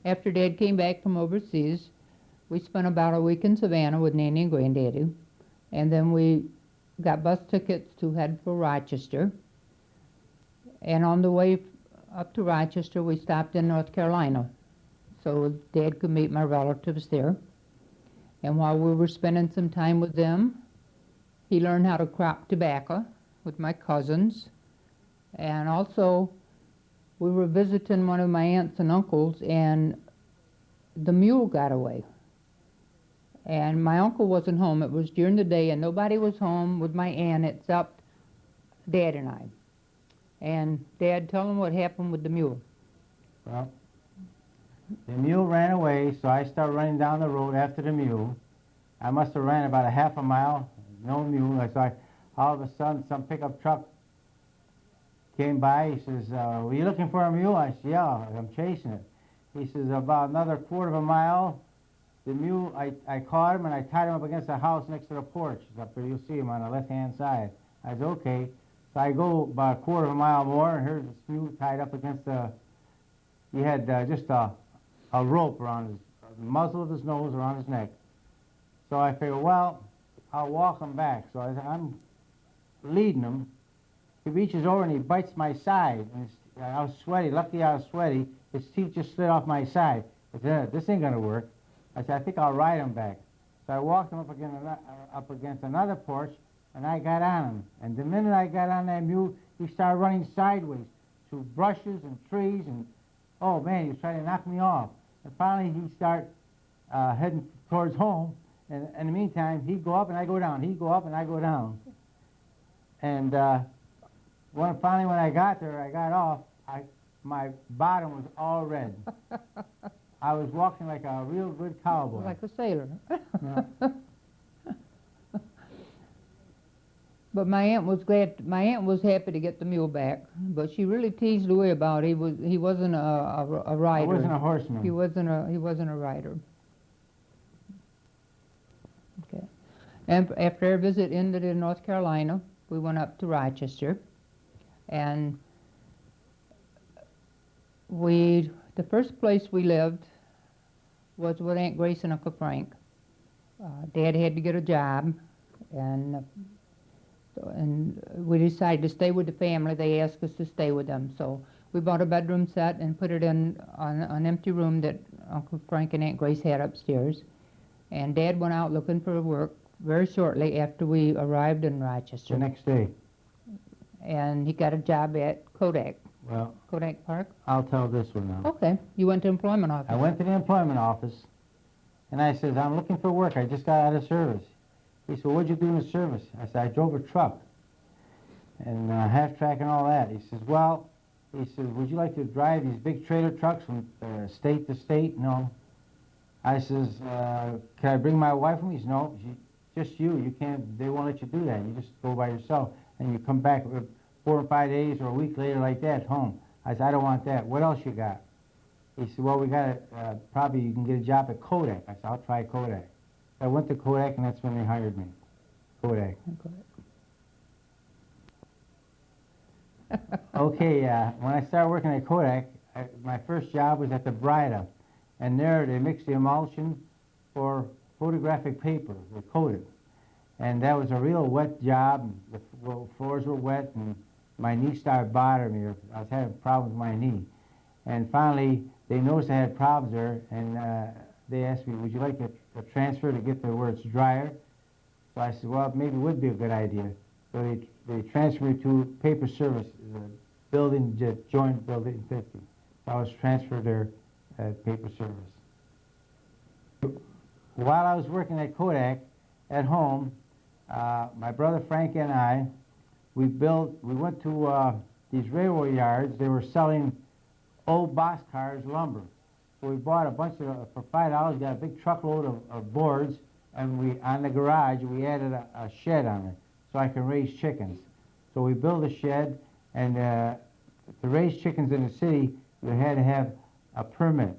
After Dad came back from overseas, we spent about a week in Savannah with Nanny and Granddaddy, and then we got bus tickets to head for Rochester. And on the way up to Rochester, we stopped in North Carolina, so Dad could meet my relatives there. And while we were spending some time with them, he learned how to crop tobacco with my cousins. And also, we were visiting one of my aunts and uncles, and the mule got away. And my uncle wasn't home. It was during the day, and nobody was home with my aunt except Dad and I. And Dad, tell him what happened with the mule. Well, the mule ran away, so I started running down the road after the mule. I must have ran about a half a mile, no mule. All of a sudden, some pickup truck came by. He says, were you looking for a mule? I said, yeah, I'm chasing it. He says, about another quarter of a mile, the mule, I caught him and I tied him up against the house next to the porch. He's up there, you'll see him on the left-hand side. I said, okay. So I go about a quarter of a mile more, and here's this mule tied up against he had just a rope around the muzzle of his nose, around his neck. So I figured, well, I'll walk him back. So I'm leading him. He reaches over and he bites my side. And I was sweaty. Luckily I was sweaty. His teeth just slid off my side. I said, this ain't going to work. I said, I think I'll ride him back. So I walked him up against another porch, and I got on him. And the minute I got on that mule, he started running sideways through brushes and trees. And, oh, man, he was trying to knock me off. And finally he started heading towards home. And in the meantime, he'd go up and I go down. He'd go up and I go down. And finally, when I got there, I got off, my bottom was all red. I was walking like a real good cowboy. Like a sailor. Yeah. But my aunt was happy to get the mule back, but she really teased Louis about he wasn't a rider. I wasn't a horseman. He wasn't a rider. Okay. And after our visit ended in North Carolina, we went up to Rochester, and the first place we lived was with Aunt Grace and Uncle Frank. Dad had to get a job, and we decided to stay with the family. They asked us to stay with them, so we bought a bedroom set and put it in on an empty room that Uncle Frank and Aunt Grace had upstairs. And Dad went out looking for work very shortly after we arrived in Rochester. The next day. And he got a job at Kodak. Well, Kodak Park? I'll tell this one now. Okay. You went to employment office. I went to the employment office, and I says, I'm looking for work. I just got out of service. He said, what'd you do in the service? I said, I drove a truck and half-track and all that. He says, well, he says, would you like to drive these big trailer trucks from state to state? No. I says, can I bring my wife with me? He says, no, just you. You can't, they won't let you do that. You just go by yourself, and you come back 4 or 5 days or a week later like that home. I said, I don't want that. What else you got? He said, well, we got probably you can get a job at Kodak. I said, I'll try Kodak. I went to Kodak, and that's when they hired me. Kodak. Okay, when I started working at Kodak, my first job was at the Brida. And there they mixed the emulsion for photographic paper. They coated. And that was a real wet job. The floors were wet, and my knee started bothering me. I was having problems with my knee. And finally, they noticed I had problems there, and they asked me, would you like a transfer to get there where it's drier? So I said, well, maybe it would be a good idea. So they transferred me to paper service, building, joint building 50. So I was transferred there at paper service. While I was working at Kodak at home, my brother Frank and I, we went to these railroad yards. They were selling old boxcars lumber. So we bought a bunch of, for $5, got a big truckload of boards, and on the garage, we added a shed on it so I can raise chickens. So we built a shed, and to raise chickens in the city, you had to have a permit.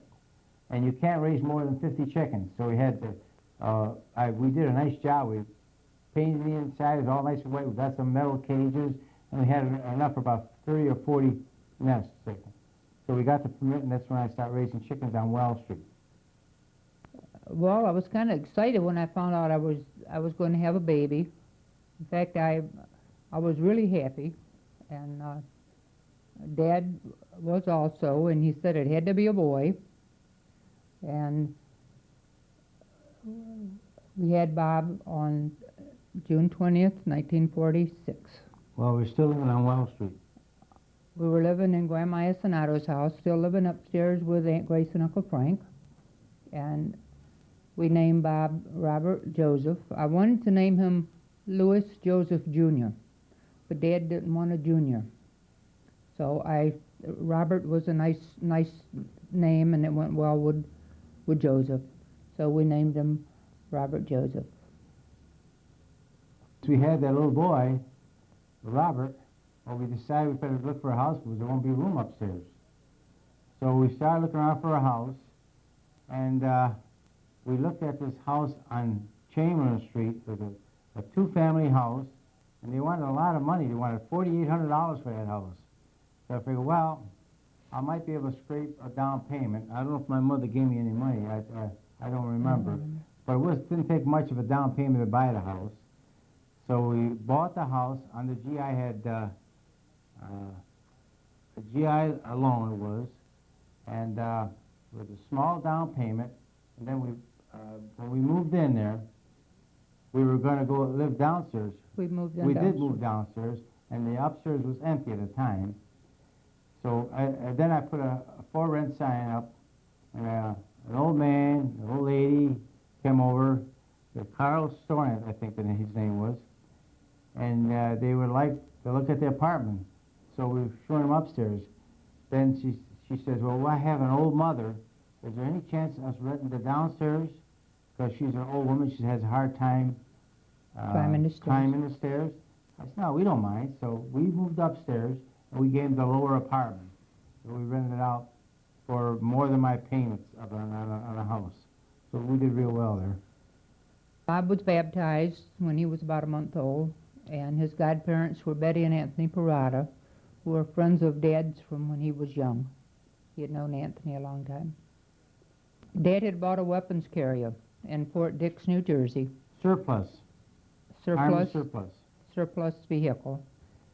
And you can't raise more than 50 chickens. So we had to, we did a nice job. We painted the inside, it was all nice and white. We got some metal cages, and we had enough for about 30 or 40 nests. So we got the permit, and that's when I started raising chickens on Wells Street. Well, I was kind of excited when I found out I was going to have a baby. In fact, I was really happy, and Dad was also, and he said it had to be a boy. And we had Bob on June 20th, 1946. Well, we're still living on Wells Street. We were living in Grandma Asenato's house, still living upstairs with Aunt Grace and Uncle Frank. And we named Bob Robert Joseph. I wanted to name him Louis Joseph Jr., but Dad didn't want a junior. So Robert was a nice name, and it went well with Joseph. So we named him Robert Joseph. We had that little boy, Robert. Well, we decided we better look for a house because there won't be room upstairs. So we started looking around for a house, and we looked at this house on Chamberlain Street. It was a two-family house, and they wanted a lot of money. They wanted $4,800 for that house. So I figured, well, I might be able to scrape a down payment. I don't know if my mother gave me any money. I don't remember. But it didn't take much of a down payment to buy the house. So we bought the house. On the GI had a GI loan it was, and with a small down payment. And then when we moved in there, we were going to go live downstairs. We moved in We downstairs. did move downstairs, and the upstairs was empty at the time. So then I put a for rent sign up, and an old man, an old lady came over, Carl Storn, I think his name was, and they would like to look at the apartment. So we were showing them upstairs. Then she says, well, I have an old mother. Is there any chance of us renting the downstairs? Because she's an old woman. She has a hard time Climbing the stairs. I said, no, we don't mind. So we moved upstairs, and we gave them the lower apartment. So we rented it out for more than my payments on a house. So we did real well there. Bob was baptized when he was about a month old, and his godparents were Betty and Anthony Parada, who were friends of Dad's from when he was young. He had known Anthony a long time. Dad had bought a weapons carrier in Fort Dix, New Jersey. Surplus. Army surplus. Vehicle.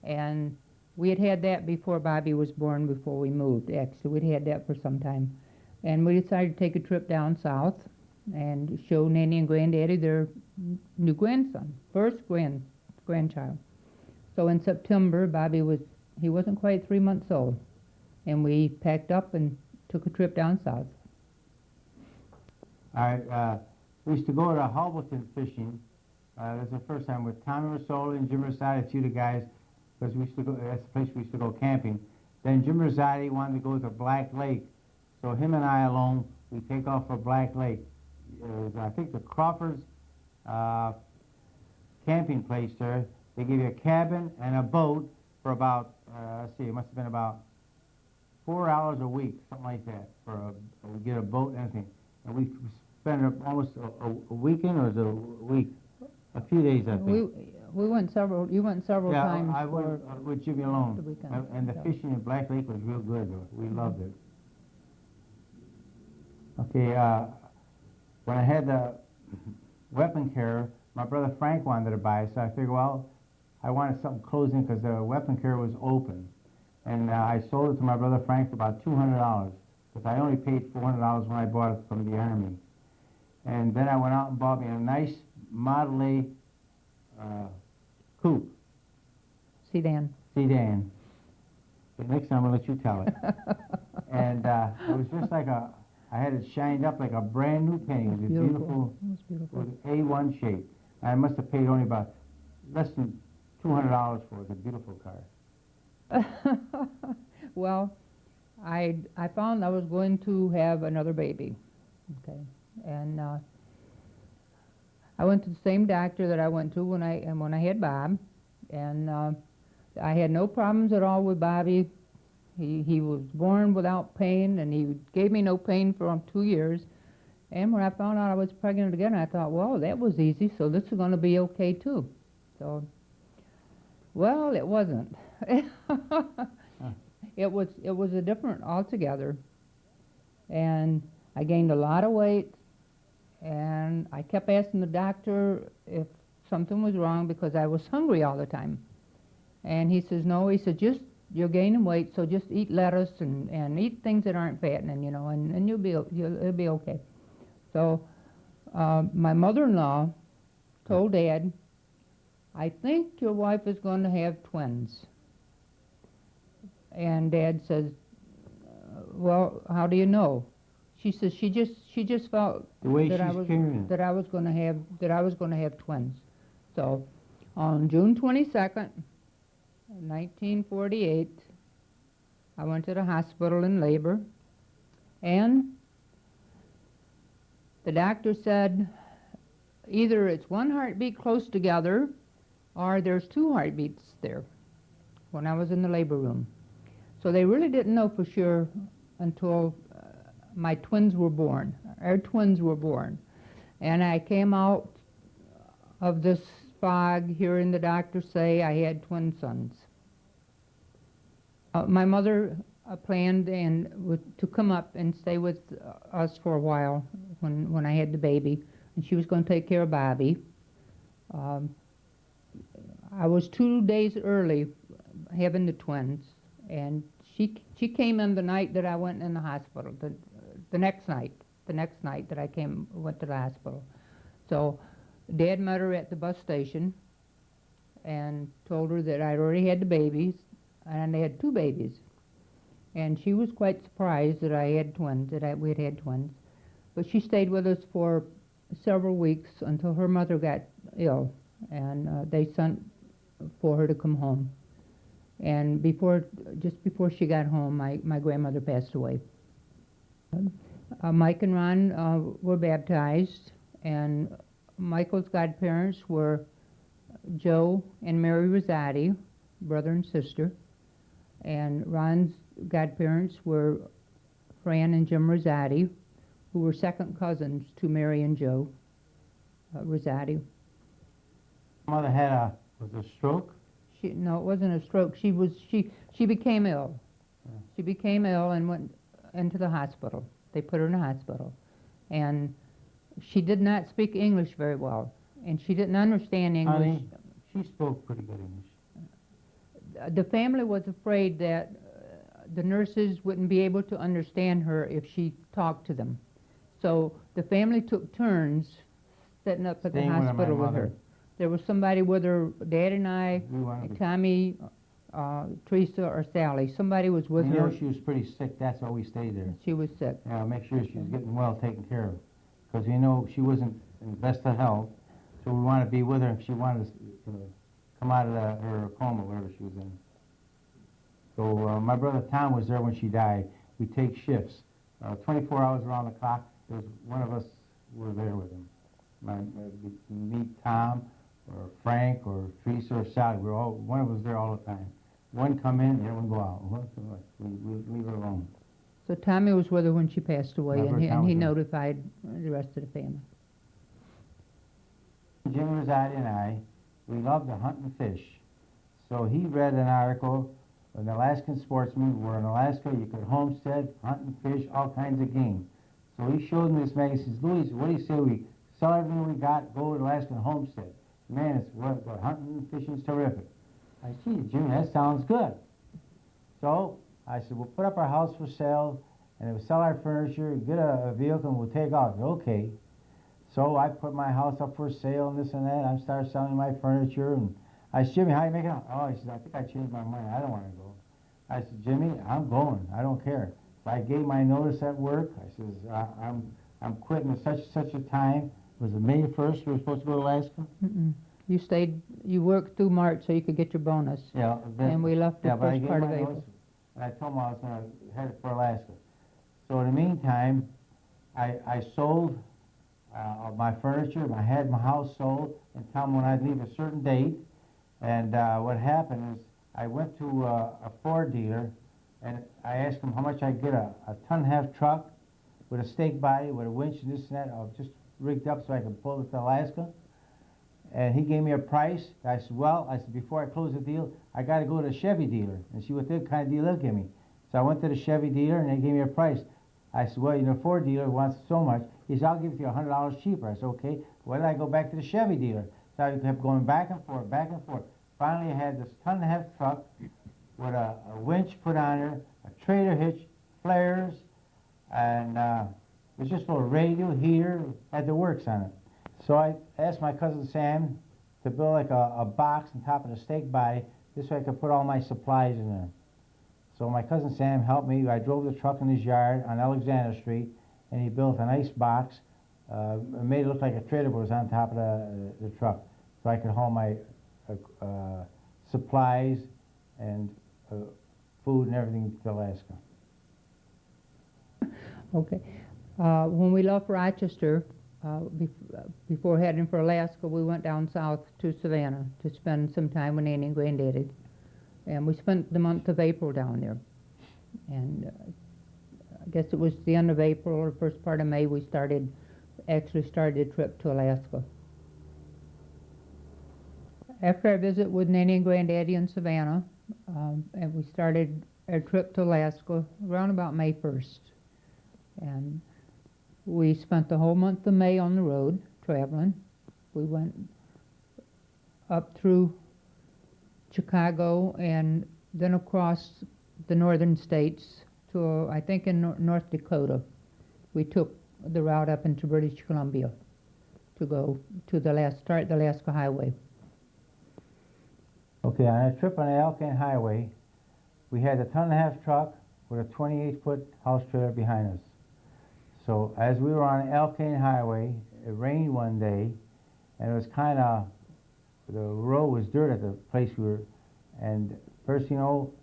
And we had that before Bobby was born, before we moved, actually. We'd had that for some time. And we decided to take a trip down south and show Nanny and Granddaddy their new grandson, first grandchild. So in September, Bobby he wasn't quite 3 months old. And we packed up and took a trip down south. We used to go to Halberton fishing. That's the first time with Tommy Rosoli and Jim Rosati, a few of the guys, because we used to go. That's the place we used to go camping. Then Jim Rosati wanted to go to Black Lake, so him and I alone, we take off for Black Lake. I think the Crawfords camping place there. They give you a cabin and a boat for about it must have been about $4 a week, something like that. We get a boat and everything, and we spent almost a weekend, or was it a week? A few days, I think. We went several. You went several times. I went with Jimmy alone. the weekend, And the yeah. fishing in Black Lake was real good. We loved it. Okay, when I had the weapon carrier, my brother Frank wanted to buy it, so I figured, well, I wanted something closing because the weapon carrier was open. And I sold it to my brother Frank for about $200, because I only paid $400 when I bought it from the Army. And then I went out and bought me a nice Model A coupe. Sedan. But next time I'll let you tell it. And it was just like I had it shined up like a brand new penny. It was beautiful. It was beautiful. It was A1 shape. I must have paid only about less than $200 for it. It's a beautiful car. Well, I found I was going to have another baby. Okay, and I went to the same doctor that I went to when I had Bob, and I had no problems at all with Bobby. He was born without pain, and he gave me no pain for 2 years. And when I found out I was pregnant again, I thought, well, that was easy, so this is going to be okay too. So, well, it wasn't. It was a different altogether, and I gained a lot of weight. And I kept asking the doctor if something was wrong because I was hungry all the time. And he says, no, he said, you're gaining weight, so just eat lettuce and eat things that aren't fattening, and it'll be okay. So my mother-in-law told Dad, I think your wife is going to have twins. And Dad says, well, how do you know? She says she just felt The way that I was going to have twins. So on June 22nd, 1948, I went to the hospital in labor, and the doctor said either it's one heartbeat close together or there's two heartbeats there when I was in the labor room. So they really didn't know for sure until my twins were born. Our twins were born. And I came out of this fog hearing the doctor say I had twin sons. My mother planned to come up and stay with us for a while when I had the baby, and she was going to take care of Bobby. I was 2 days early having the twins, and she came in the night that I went in the hospital. The next night that I went to the hospital. So Dad met her at the bus station and told her that I'd already had the babies, and they had two babies. And she was quite surprised that I had twins, we had had twins. But she stayed with us for several weeks until her mother got ill, and they sent for her to come home. And just before she got home, my grandmother passed away. Mike and Ron were baptized, and Michael's godparents were Joe and Mary Rosati, brother and sister, and Ron's godparents were Fran and Jim Rosati, who were second cousins to Mary and Joe Rosati. Mother had was a stroke? No, it wasn't a stroke. She became ill. Yeah. She became ill and went into the hospital. They put her in the hospital, and she did not speak English very well, and she didn't understand English. Honey, she spoke pretty good English. The family was afraid that the nurses wouldn't be able to understand her if she talked to them. So the family took turns setting up at the Staying with hospital my with her. mother. There was somebody with her, Dad and I, We wanted to- Tommy, Teresa, or Sally. Somebody was with You her. know she was pretty sick, that's why we stayed there. She was sick. Make sure she was getting well taken care of. Because we know she wasn't in the best of health, so we wanted to be with her if she wanted to come out of her coma, whatever she was in. So my brother Tom was there when she died. We take shifts, 24 hours around the clock. There was one of us were there with him. Me, Tom, or Frank, or Teresa, or Sally. One of us there all the time. One come in, the other one go out. We leave her alone. So Tommy was with her when she passed away, Remember, and he Tom was there. notified the rest of the family. Jim Rosati and I, we loved to hunt and fish. So he read an article, an Alaskan sportsman, where in Alaska you could homestead, hunt and fish, all kinds of game. So he showed me this magazine. He says, Louis, what do you say we sell everything we got, go to Alaskan homestead? Man, what hunting and fishing's terrific. I see, Jimmy, that sounds good. So I said, we'll put up our house for sale, and we'll sell our furniture, get a vehicle, and we'll take off. Okay. So I put my house up for sale and this and that. I started selling my furniture, and I said, Jimmy, how you making out? Oh, he said, I think I changed my mind. I don't want to go. I said, Jimmy, I'm going. I don't care. So I gave my notice at work. I says, I'm quitting at such a time. Was it May 1st we were supposed to go to Alaska? Mm-mm. You worked through March so you could get your bonus. Yeah. And we left the but I first gave part of my April. notice, and I told him I was going to head for Alaska. So in the meantime, I sold my furniture. I had my house sold and told me when I'd leave a certain date. And what happened is I went to a Ford dealer, and I asked him how much I'd get a ton-and-a-half truck with a stake body, with a winch and this and that, just rigged up so I could pull it to Alaska. And he gave me a price. I said, before I close the deal, I got to go to the Chevy dealer and see what kind of deal they'll give me. So I went to the Chevy dealer, and they gave me a price. I said, well, Ford dealer wants so much. He said, I'll give it to you $100 cheaper. I said, okay. Well, then I go back to the Chevy dealer. So I kept going back and forth, back and forth. Finally, I had this ton-and-a-half truck with a winch put on there, a trailer hitch, flares, and it was just full of radio, heater, had the works on it. So I asked my cousin Sam to build like a box on top of the stake body. This way I could put all my supplies in there. So my cousin Sam helped me. I drove the truck in his yard on Alexander Street, and he built a nice box. Made it look like a trailer, but it was on top of the truck. So I could haul my supplies and food and everything to Alaska. Okay. When we left Rochester, before heading for Alaska, we went down south to Savannah to spend some time with Nanny and Granddaddy. And we spent the month of April down there. And I guess it was the end of April or first part of May we actually started a trip to Alaska. After our visit with Nanny and Granddaddy in Savannah, and we started our trip to Alaska around about May 1st. And we spent the whole month of May on the road traveling. We went up through Chicago and then across the northern states to, I think, in North Dakota. We took the route up into British Columbia to go to start the Alaska Highway. Okay, on a trip on the Alpine Highway, we had a 1.5-ton truck with a 28-foot house trailer behind us. So as we were on the Alpine Highway, it rained one day, and it was kind of, the road was dirt at the place we were, and first you know,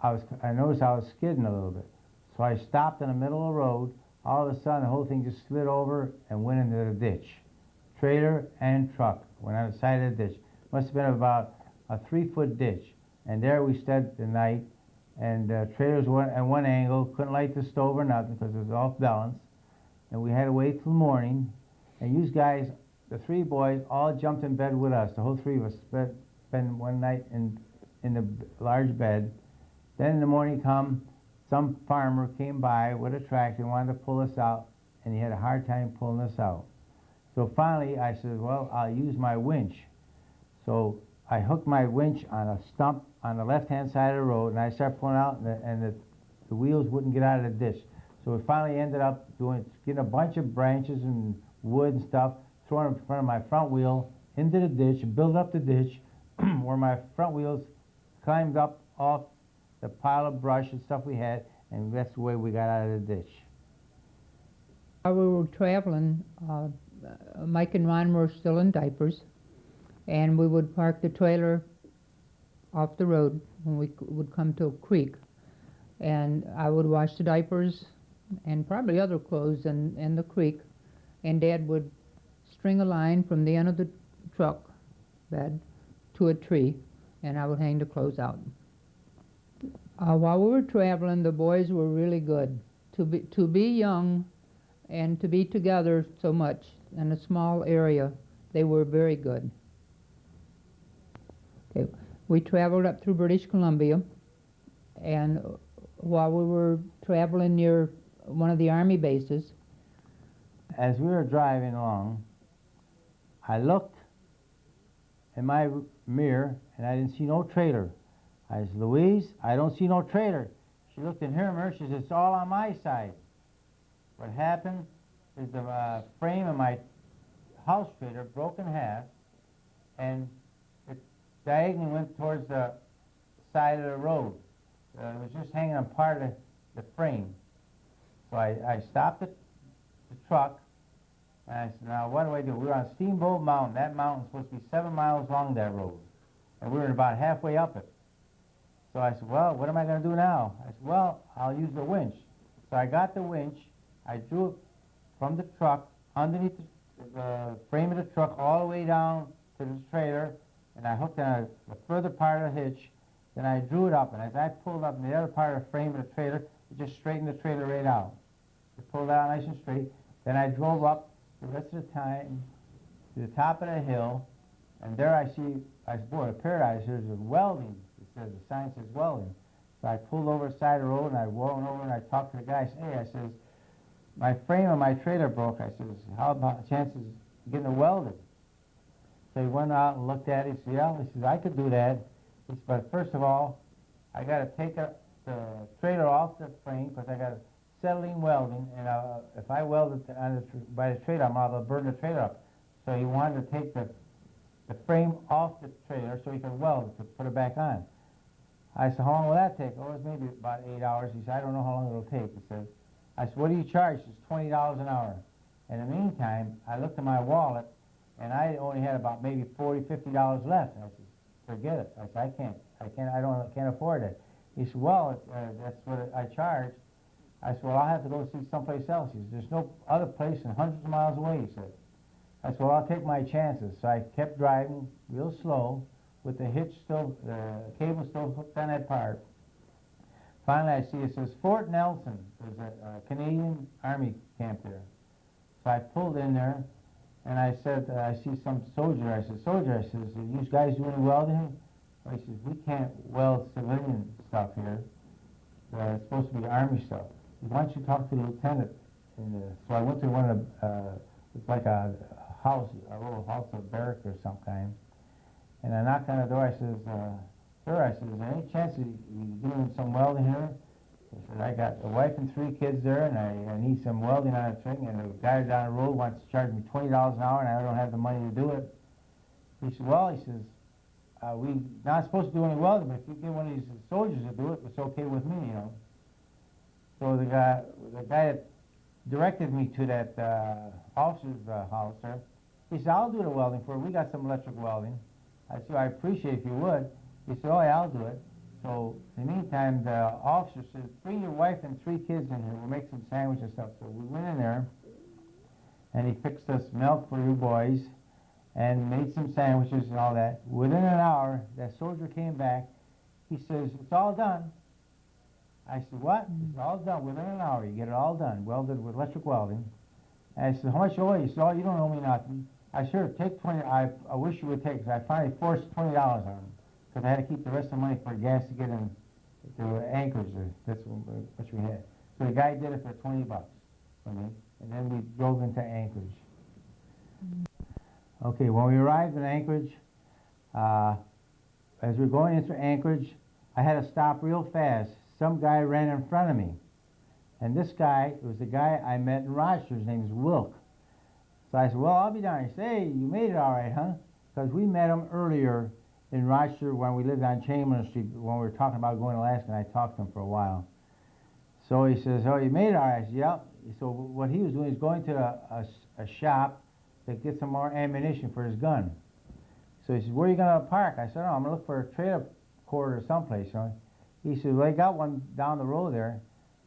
I noticed I was skidding a little bit. So I stopped in the middle of the road. All of a sudden, the whole thing just slid over and went into the ditch. Trailer and truck went on the side of the ditch. Must have been about a 3-foot ditch. And there we stayed the night, and trailers were at one angle, couldn't light the stove or nothing because it was off balance. And we had to wait till morning. And you guys, the 3 boys, all jumped in bed with us. The whole 3 of us spent one night in the large bed. Then in the morning some farmer came by with a tractor and wanted to pull us out, and he had a hard time pulling us out. So finally I said, well, I'll use my winch. So I hooked my winch on a stump on the left-hand side of the road, and I started pulling out, and the wheels wouldn't get out of the ditch. So we finally ended up getting a bunch of branches and wood and stuff, throwing it in front of my front wheel into the ditch, and built up the ditch where my front wheels climbed up off the pile of brush and stuff we had, and that's the way we got out of the ditch. While we were traveling, Mike and Ron were still in diapers, and we would park the trailer off the road when we would come to a creek, and I would wash the diapers and probably other clothes in the creek, and Dad would string a line from the end of the truck bed to a tree, and I would hang the clothes out. While we were traveling, the boys were really good. To be young and to be together so much in a small area, they were very good. Okay. We traveled up through British Columbia, and while we were traveling near one of the Army bases, as we were driving along, I looked in my mirror and I didn't see no trailer. I said, Louise, I don't see no trailer. She looked in her mirror, she said, it's all on my side. What happened is the frame of my house trailer broke in half, and it diagonally went towards the side of the road. It was just hanging on part of the frame. So I stopped the truck, and I said, now what do? We were on Steamboat Mountain. That mountain's supposed to be 7 miles long, that road. And we were about halfway up it. So I said, well, what am I going to do now? I said, well, I'll use the winch. So I got the winch. I drew it from the truck underneath the frame of the truck all the way down to the trailer, and I hooked on the further part of the hitch. Then I drew it up, and as I pulled up in the other part of the frame of the trailer, it just straightened the trailer right out. It pulled out nice and straight. Then I drove up the rest of the time to the top of the hill, and there I said, boy, a paradise. There's a welding. The sign says welding. So I pulled over the side of the road, and I went over and I talked to the guy. I said, hey, I says, my frame of my trailer broke. I says, how about the chances of getting it welded? So he went out and looked at it. He said, yeah. He says, I could do that. He said, but first of all, I got to take the trailer off the frame because I got acetylene welding, and if I weld it by the trailer, I'm liable to burn the trailer up. So he wanted to take the frame off the trailer so he could weld it to put it back on. I said, how long will that take? Oh, it was maybe about 8 hours. He said, I don't know how long it'll take. He said, I said, what do you charge? He says, $20 an hour. In the meantime, I looked in my wallet, and I only had about maybe $40, $50 left. I said, forget it. I said, I can't afford it. He said, well, that's what I charge. I said, well, I'll have to go see someplace else. He said, there's no other place than hundreds of miles away, he said. I said, well, I'll take my chances. So I kept driving real slow with the hitch still, the cable still hooked on that part. Finally, I see it says Fort Nelson. There's a Canadian Army camp there. So I pulled in there, and I said, I see some soldier. I said, soldier, I says, are you guys doing welding? He says, we can't weld civilian stuff here. It's supposed to be Army stuff. He said, why don't you talk to the lieutenant? So I went to one of the, it's like a house, a little house, a barrack or some kind. And I knocked on the door. I says, sir, I said, is there any chance of you doing some welding here? He said, I got a wife and 3 kids there, and I need some welding on a thing, and the guy down the road wants to charge me $20 an hour, and I don't have the money to do it. He said, well, he says, we're not supposed to do any welding, but if you get one of these soldiers to do it, it's okay with me, you know. So the guy that directed me to that officer's house there, he said, I'll do the welding for you. We got some electric welding. I said, I appreciate if you would. He said, oh, yeah, I'll do it. So in the meantime, the officer said, bring your wife and 3 kids in here. We'll make some sandwiches and stuff. So we went in there, and he fixed us milk for you boys and made some sandwiches and all that. Within an hour, that soldier came back. He says, it's all done. I said, what? It's all done within an hour. You get it all done, welded with electric welding. And I said, how much you owe you? He said, oh, you don't owe me nothing. I said, take 20. I wish you would take, because I finally forced $20 on him, because I had to keep the rest of the money for gas to get in to Anchorage. That's what we had. So the guy did it for $20 for me, and then we drove into Anchorage. Okay, when we arrived in Anchorage, as we were going into Anchorage, I had to stop real fast. Some guy ran in front of me. And this guy, it was the guy I met in Rochester. His name is Wilk. So I said, well, I'll be down here. He said, hey, you made it all right, huh? Because we met him earlier in Rochester when we lived on Chamberlain Street, when we were talking about going to Alaska, and I talked to him for a while. So he says, oh, you made it all right? I said, yep. So what he was doing is going to a shop to get some more ammunition for his gun. So he said, where are you going to park? I said, oh, I'm going to look for a trailer court or someplace. You know? He said, well, they got one down the road there.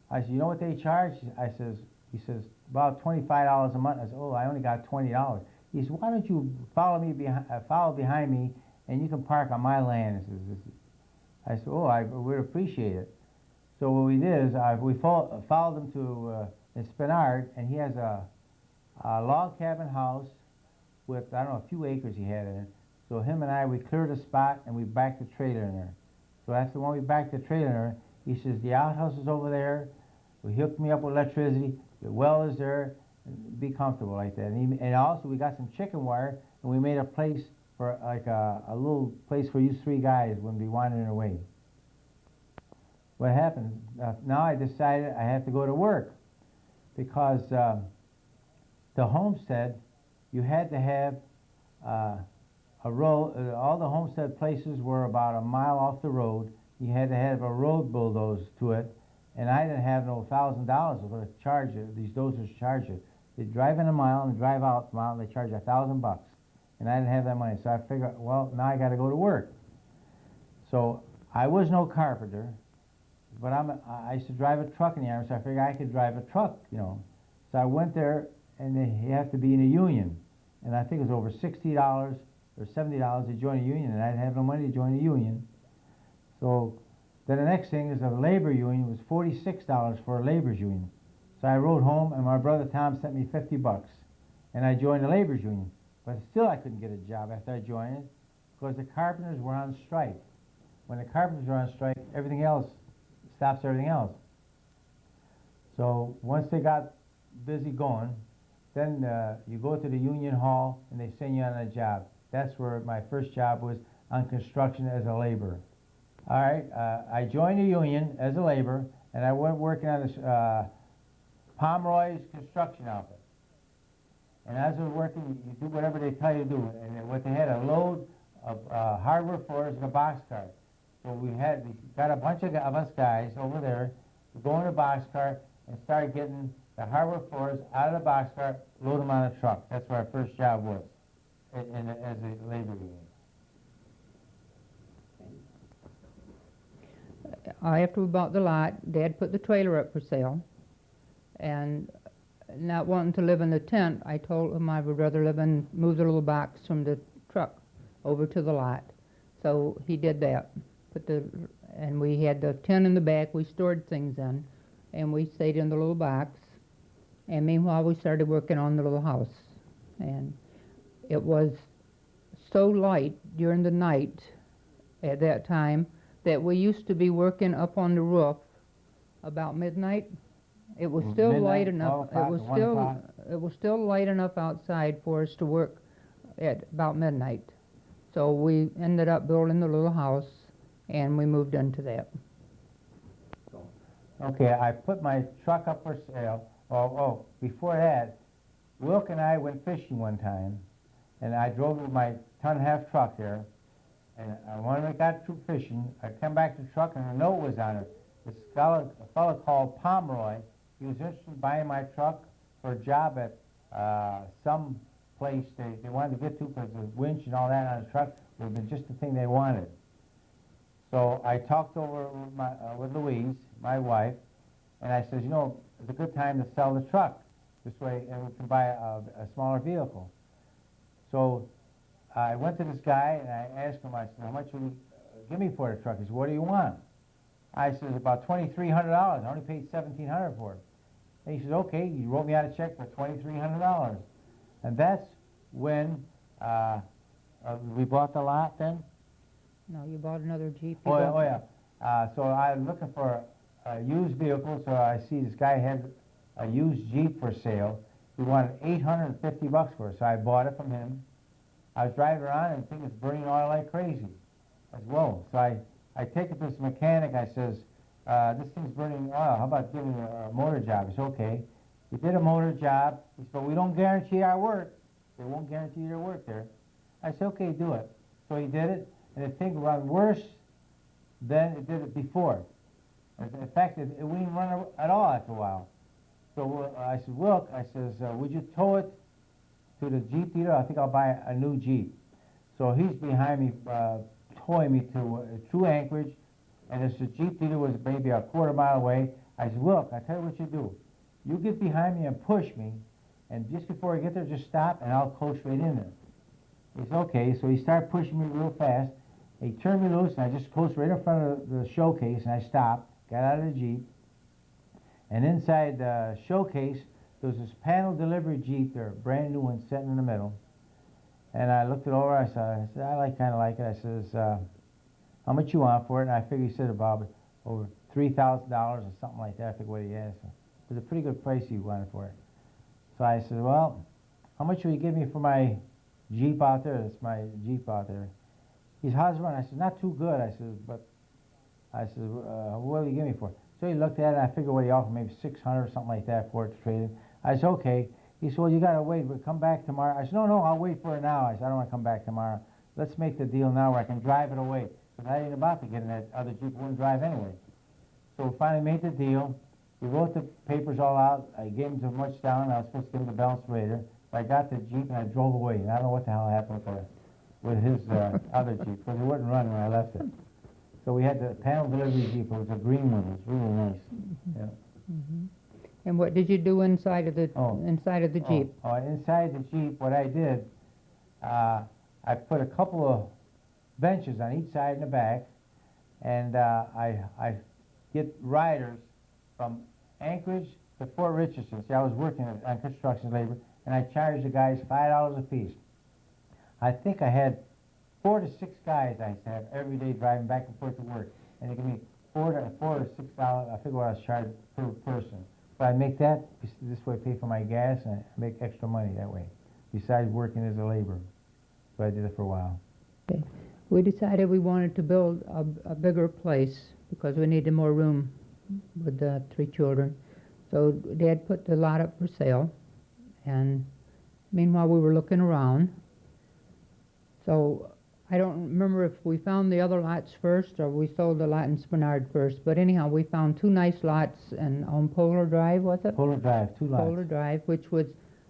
I said, you know what they charge? He says, about $25 a month. I said, oh, I only got $20. He said, why don't you follow behind me, and you can park on my land? I said, oh, I would appreciate it. So what we did is we followed him to in Spenard, and he has a log cabin house with, I don't know, a few acres he had in it. So him and we cleared a spot, and we backed the trailer in there. So after when we backed the trailer in there, he says, the outhouse is over there. He hooked me up with electricity. The well is there. Be comfortable like that. And also, we got some chicken wire, and we made a place for like a little place for you 3 guys when we wandering away. What happened? Now I decided I have to go to work, because the homestead, you had to have a road. All the homestead places were about a mile off the road. You had to have a road bulldozed to it, and I didn't have no $1,000 for the charge. These dozers charge you. They drive in a mile and drive out a mile, and they charge you $1,000, and I didn't have that money. So I figured, well, now I got to go to work. So I was no carpenter, but I used to drive a truck in the Army, so I figured I could drive a truck, you know. So I went there, and you have to be in a union, and I think it was over $60 or $70 to join a union, and I didn't have no money to join a union. So then the next thing is a labor union was $46 for a labor's union. So I rode home, and my brother Tom sent me $50, and I joined the labor's union. But still I couldn't get a job after I joined it, because the carpenters were on strike. When the carpenters are on strike, everything else stops everything else. So once they got busy going, then you go to the union hall, and they send you on a job. That's where my first job was, on construction as a laborer. All right, I joined the union as a laborer, and I went working on this Pomeroy's construction outfit. And as I was working, you do whatever they tell you to do. And what they had, a load of hardware floors in a boxcar. So we got a bunch of us guys over there to go in a boxcar and start getting the hardware floors out of the boxcar, load them on a truck. That's where our first job was, as a labor union. After we bought the lot, Dad put the trailer up for sale, and not wanting to live in the tent, I told him I would rather move the little box from the truck over to the lot. So he did that. And we had the tent in the back we stored things in, and we stayed in the little box. And meanwhile, we started working on the little house. And it was so light during the night at that time that we used to be working up on the roof about midnight. It was still Midnight, light enough. 12 o'clock, 1 o'clock? It was still light enough outside for us to work at about midnight. So we ended up building the little house, and we moved into that. Okay, I put my truck up for sale. Before that, Wilk and I went fishing one time, and I drove with my ton-and-a-half truck there. And when we got through fishing, I come back to the truck, and a note was on it. A fellow called Pomeroy, he was interested in buying my truck for a job at some place they wanted to get to because the winch and all that on the truck would have been just the thing they wanted. So I talked over with Louise, my wife, and I said, you know, it's a good time to sell the truck. This way we can buy a smaller vehicle. So I went to this guy and I asked him, I said, how much will you give me for the truck? He said, what do you want? I said, about $2,300. I only paid $1,700 for it. And he said, okay, he wrote me out a check for $2,300. And that's when we bought the lot then? No, you bought another Jeep. Oh yeah. So I was looking for a used vehicle, so I see this guy had a used Jeep for sale. He wanted $850 for it, so I bought it from him. I was driving around and the thing was burning oil like crazy. I said, whoa. So I take it to this mechanic. I says, this thing's burning oil. How about giving me a motor job? He said, okay. He did a motor job. He said, but we don't guarantee our work. They won't guarantee your work there. I said, okay, do it. So he did it, and the thing ran worse than it did it before. In fact, it wouldn't run at all after a while. So I said, Wilk, I says, would you tow it to the Jeep dealer? I think I'll buy a new Jeep. So he's behind me, towing me to Anchorage, and this Jeep dealer was maybe a quarter mile away. I said, Wilk, I tell you what you do. You get behind me and push me, and just before I get there, just stop, and I'll coast right in there. He said, okay. So he started pushing me real fast. He turned me loose, and I just coasted right in front of the showcase, and I stopped, got out of the Jeep. And inside the showcase, there was this panel delivery Jeep there, brand new one, sitting in the middle. And I looked it over, I said, I kind of like it. I says, how much you want for it? And I figured he said about over $3,000 or something like that. I forget what he asked. It was a pretty good price he wanted for it. So I said, well, how much will you give me for my Jeep out there? That's my Jeep out there. He said, how's it run? I said, not too good. I said, what will you give me for it? So he looked at it, and I figured what he offered, maybe $600 or something like that for it to trade it. I said, okay. He said, well, you got to wait. We'll come back tomorrow. I said, no, I'll wait for it now. I said, I don't want to come back tomorrow. Let's make the deal now where I can drive it away. Because I ain't about to get in that other Jeep. It wouldn't drive anyway. So we finally made the deal. We wrote the papers all out. I gave him too much down. I was supposed to give him the balance later. So I got the Jeep, and I drove away. And I don't know what the hell happened with his other Jeep, because it wouldn't run when I left it. So we had the panel delivery Jeep. It was a green one. It was really nice. Yeah. Mm-hmm. And what did you do inside of the Jeep? Inside the Jeep, what I did, I put a couple of benches on each side and the back, and I get riders from Anchorage to Fort Richardson. See, I was working on construction labor, and I charged the guys $5 a piece. I think I had 4 to 6 guys I used to have every day driving back and forth to work, and they give me $4 to $6. I figure what I was charged per person. But I make that this way, pay for my gas, and I make extra money that way, besides working as a laborer. So I did it for a while. Okay. We decided we wanted to build a bigger place because we needed more room with the 3 children. So Dad put the lot up for sale, and meanwhile we were looking around. So I don't remember if we found the other lots first or we sold the lot in Spenard first, but anyhow, we found 2 nice lots on Polar Drive, was it? Polar Drive, 2 lots. Polar Drive, which was,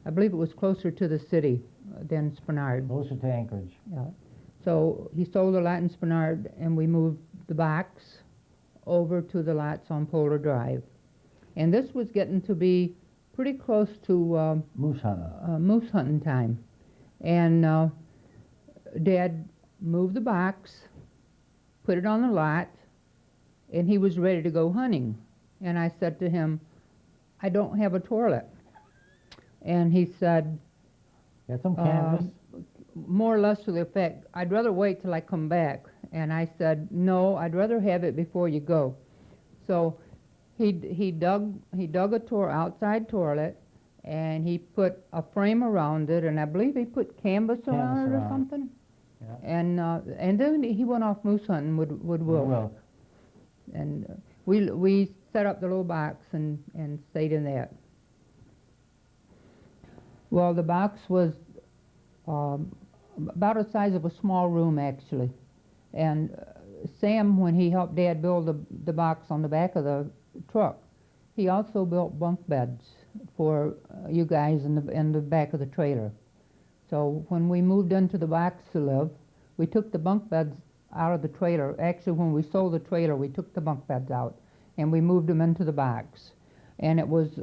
I believe it was closer to the city than Spenard. Closer to Anchorage. Yeah. So he sold the lot in Spenard, and we moved the box over to the lots on Polar Drive. And this was getting to be pretty close to Moose hunter. moose hunting time. And Dad moved the box, put it on the lot, and he was ready to go hunting. And I said to him, I don't have a toilet. And he said, Got some canvas? more or less to the effect, I'd rather wait till I come back. And I said, no, I'd rather have it before you go. So he dug a outside toilet, and he put a frame around it, and I believe he put canvas around it or something. Yeah. And then he went off moose hunting with Will. And we set up the little box and stayed in that. Well, the box was about the size of a small room, actually. And Sam, when he helped Dad build the box on the back of the truck, he also built bunk beds for you guys in the back of the trailer. So when we moved into the box to live, we took the bunk beds out of the trailer. Actually, when we sold the trailer, we took the bunk beds out, and we moved them into the box. And it was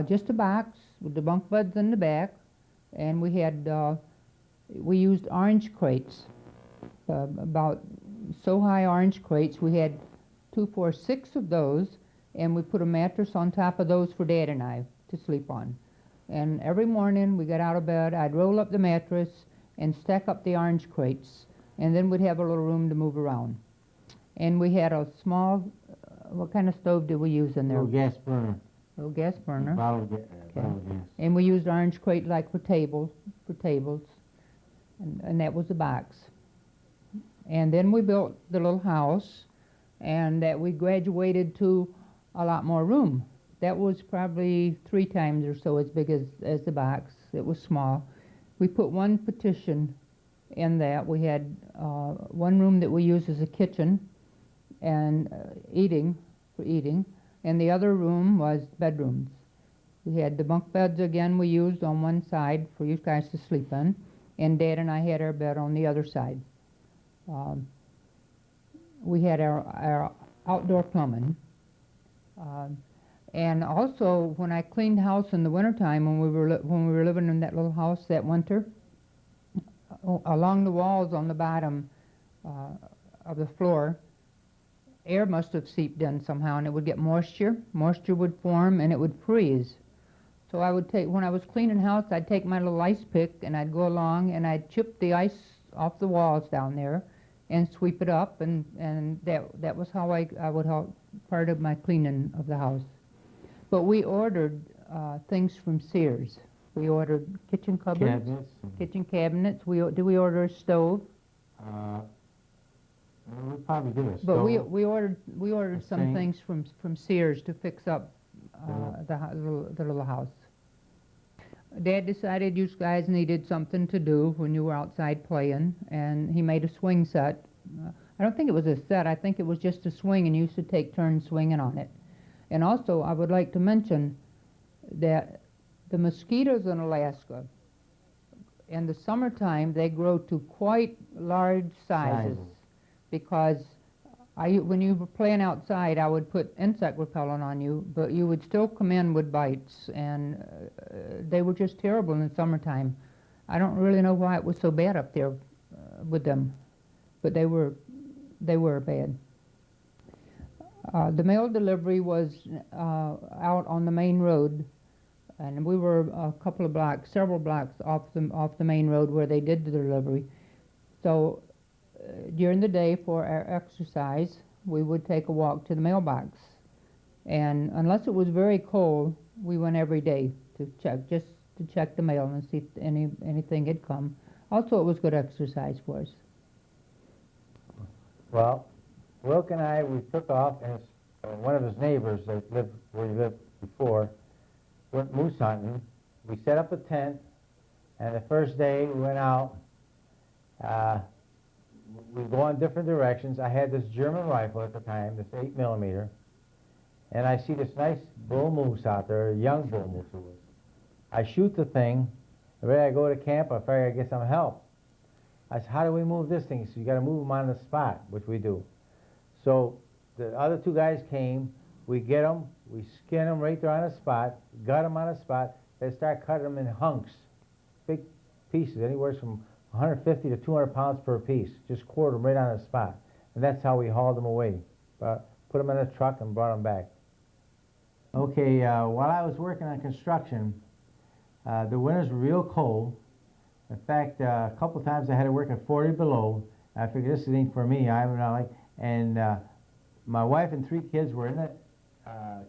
just a box with the bunk beds in the back, and we used orange crates, about so high orange crates. We had 2, 4, 6 of those, and we put a mattress on top of those for Dad and I to sleep on. And every morning we got out of bed, I'd roll up the mattress and stack up the orange crates, and then we'd have a little room to move around. And we had a small, what kind of stove did we use in there? Little gas burner. Little gas burner. Bottle gas. And we used orange crate like for tables, and that was the box. And then we built the little house, and that we graduated to a lot more room. That was probably 3 times or so as big as the box. It was small. We put one partition in that. We had one room that we used as a kitchen and for eating, and the other room was bedrooms. We had the bunk beds again we used on one side for you guys to sleep in, and Dad and I had our bed on the other side. We had our outdoor plumbing. And also, when I cleaned house in the wintertime, when we were living in that little house that winter, along the walls on the bottom of the floor, air must have seeped in somehow, and it would get moisture. Moisture would form, and it would freeze. So I would when I was cleaning house, I'd take my little ice pick, and I'd go along, and I'd chip the ice off the walls down there, and sweep it up, and that was how I would help part of my cleaning of the house. But we ordered things from Sears. We ordered kitchen cupboards, kitchen cabinets. Did we order a stove? We probably did a stove. But we ordered some sink. things from Sears to fix up the little house. Dad decided you guys needed something to do when you were outside playing, and he made a swing set. I don't think it was a set. I think it was just a swing, and you used to take turns swinging on it. And also, I would like to mention that the mosquitoes in Alaska, in the summertime, they grow to quite large sizes. Because when you were playing outside, I would put insect repellent on you, but you would still come in with bites, and they were just terrible in the summertime. I don't really know why it was so bad up there with them, but they were bad. The mail delivery was out on the main road, and we were several blocks off the main road where they did the delivery. So during the day for our exercise, we would take a walk to the mailbox. And unless it was very cold, we went every day to check the mail and see if anything had come. Also, it was good exercise for us. Well, Wilk and I, we took off, and one of his neighbors that lived where he lived before went moose hunting. We set up a tent, and the first day we went out, we go in different directions. I had this German rifle at the time, this 8mm, and I see this nice bull moose out there, a young bull moose it was. I shoot the thing, and ready I go to camp, I figure I get some help. I said, how do we move this thing? So you got to move them on the spot, which we do. So the other two guys came. We get them. We skin them right there on the spot. Gut them on the spot. They start cutting them in hunks, big pieces, anywhere from 150 to 200 pounds per piece. Just quarter them right on the spot. And that's how we hauled them away. Put them in a truck and brought them back. Okay, while I was working on construction, the winters were real cold. In fact, a couple times I had to work at 40 below. I figured this ain't for me. I'm not like, and my wife and 3 kids were in the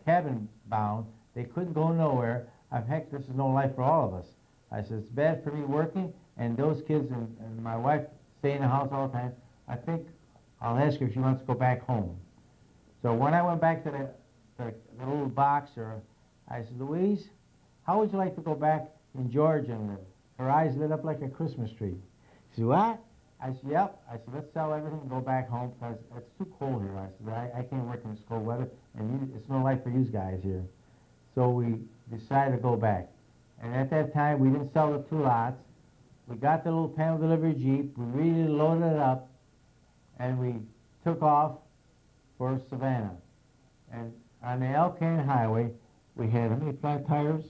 cabin bound. They couldn't go nowhere. Heck, this is no life for all of us. I said, it's bad for me working, and those kids and my wife stay in the house all the time. I think I'll ask her if she wants to go back home. So when I went back to the little boxer, I said, Louise, how would you like to go back in Georgia? And her eyes lit up like a Christmas tree. She said, what? I said, yep. I said, let's sell everything and go back home because it's too cold here. I said, I can't work in this cold weather, and it's no life for you guys here. So we decided to go back. And at that time, we didn't sell the 2 lots. We got the little panel delivery Jeep. We really loaded it up, and we took off for Savannah. And on the Elkhorn Highway, we had how many flat tires?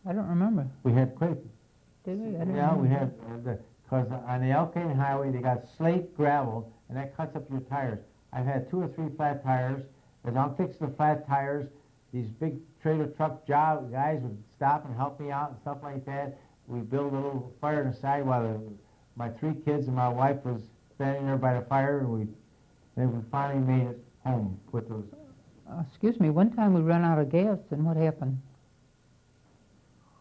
I don't remember. We had quite. Did we? I don't Yeah, remember. we had because on the Elkhorn Highway they got slate gravel, and that cuts up your tires. I've had 2 or 3 flat tires. As I'm fixing the flat tires, these big trailer truck job guys would stop and help me out and stuff like that. We built a little fire on the side while my 3 kids and my wife was standing there by the fire, and then we finally made it home with those. Excuse me, one time we ran out of gas, and what happened?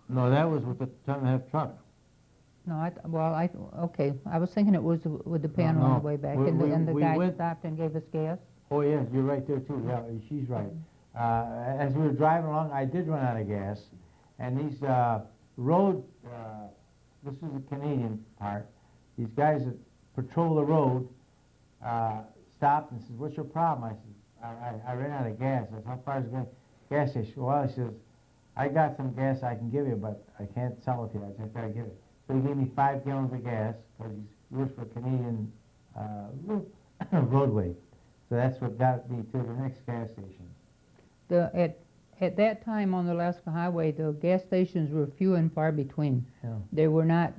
No, that was with the 10.5 truck. No, okay. I was thinking it was with the panel on no. the way back, We- and the we guy went- stopped and gave us gas. Oh, yes, you're right there, too. Yeah, she's right. As we were driving along, I did run out of gas, and these road, this is the Canadian part, these guys that patrol the road stopped and said, what's your problem? I said, I ran out of gas. I said, how far is the gas station? Well, he says, I got some gas I can give you, but I can't sell it to you. I just got to give it. So he gave me 5 gallons of gas, because he works for Canadian roadway. So that's what got me to the next gas station. At that time on the Alaska Highway, the gas stations were few and far between. Yeah. They were not.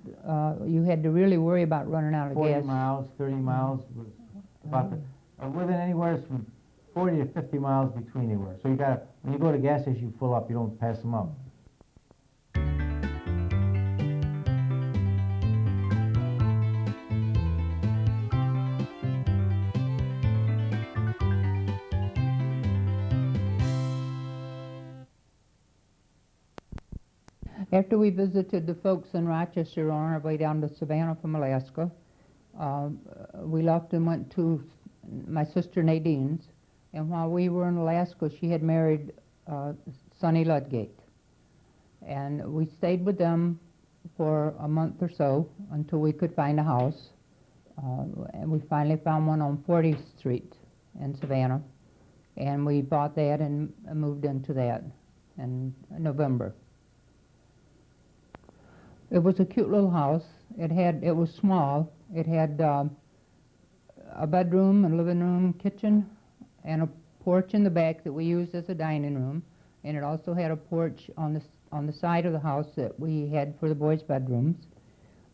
You had to really worry about running out of 40 gas. miles, 30 miles, was about within anywhere from 40 to 50 miles between anywhere. So you got when you go to a gas station, you fill up. You don't pass them up. After we visited the folks in Rochester on our way down to Savannah from Alaska, we left and went to my sister Nadine's. And while we were in Alaska, she had married Sonny Ludgate. And we stayed with them for a month or so until we could find a house. And we finally found one on 40th Street in Savannah. And we bought that and moved into that in November. It was a cute little house. It was small. It had a bedroom, a living room, kitchen, and a porch in the back that we used as a dining room. And it also had a porch on the side of the house that we had for the boys' bedrooms.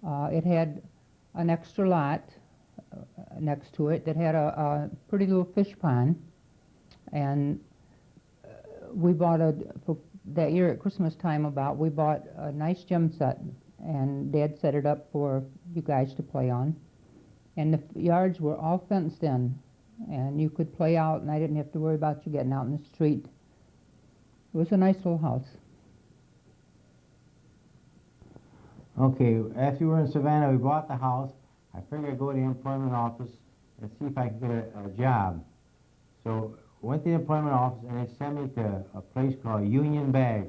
It had an extra lot next to it that had a pretty little fish pond. And we bought that year at Christmas time we bought a nice gym set, and Dad set it up for you guys to play on. And the yards were all fenced in, and you could play out, and I didn't have to worry about you getting out in the street. It was a nice little house. Okay, after we were in Savannah, we bought the house. I figured I'd go to the employment office and see if I could get a job. So went to the employment office, and they sent me to a place called Union Bag.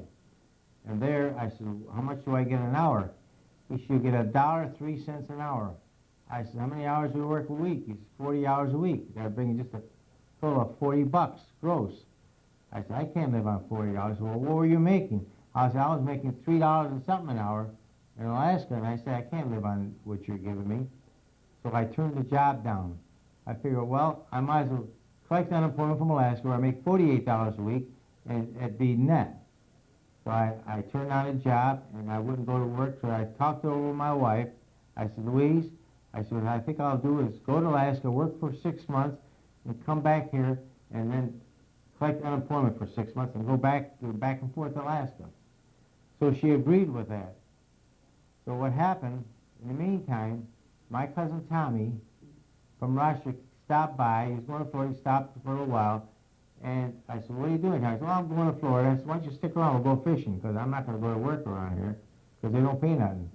And there, I said, how much do I get an hour? He said, you get $1.03 an hour. I said, how many hours do we work a week? He said, 40 hours a week. You gotta bring just a total of $40 gross. I said, I can't live on $40. Well, what were you making? I said, I was making $3 and something an hour in Alaska, and I said, I can't live on what you're giving me. So I turned the job down. I figured, well, I might as well collect unemployment from Alaska where I make $48 a week, and it'd be net. So I turned down a job, and I wouldn't go to work, so I talked over my wife. I said, Louise, I said, what I think I'll do is go to Alaska, work for 6 months, and come back here, and then collect unemployment for 6 months, and go back and forth to Alaska. So she agreed with that. So what happened, in the meantime, my cousin Tommy from Rochester stopped by. He was going to Florida. He stopped for a little while. And I said, what are you doing here? I said, well, I'm going to Florida. I said, why don't you stick around? We'll go fishing, because I'm not going to go to work around here, because they don't pay nothing.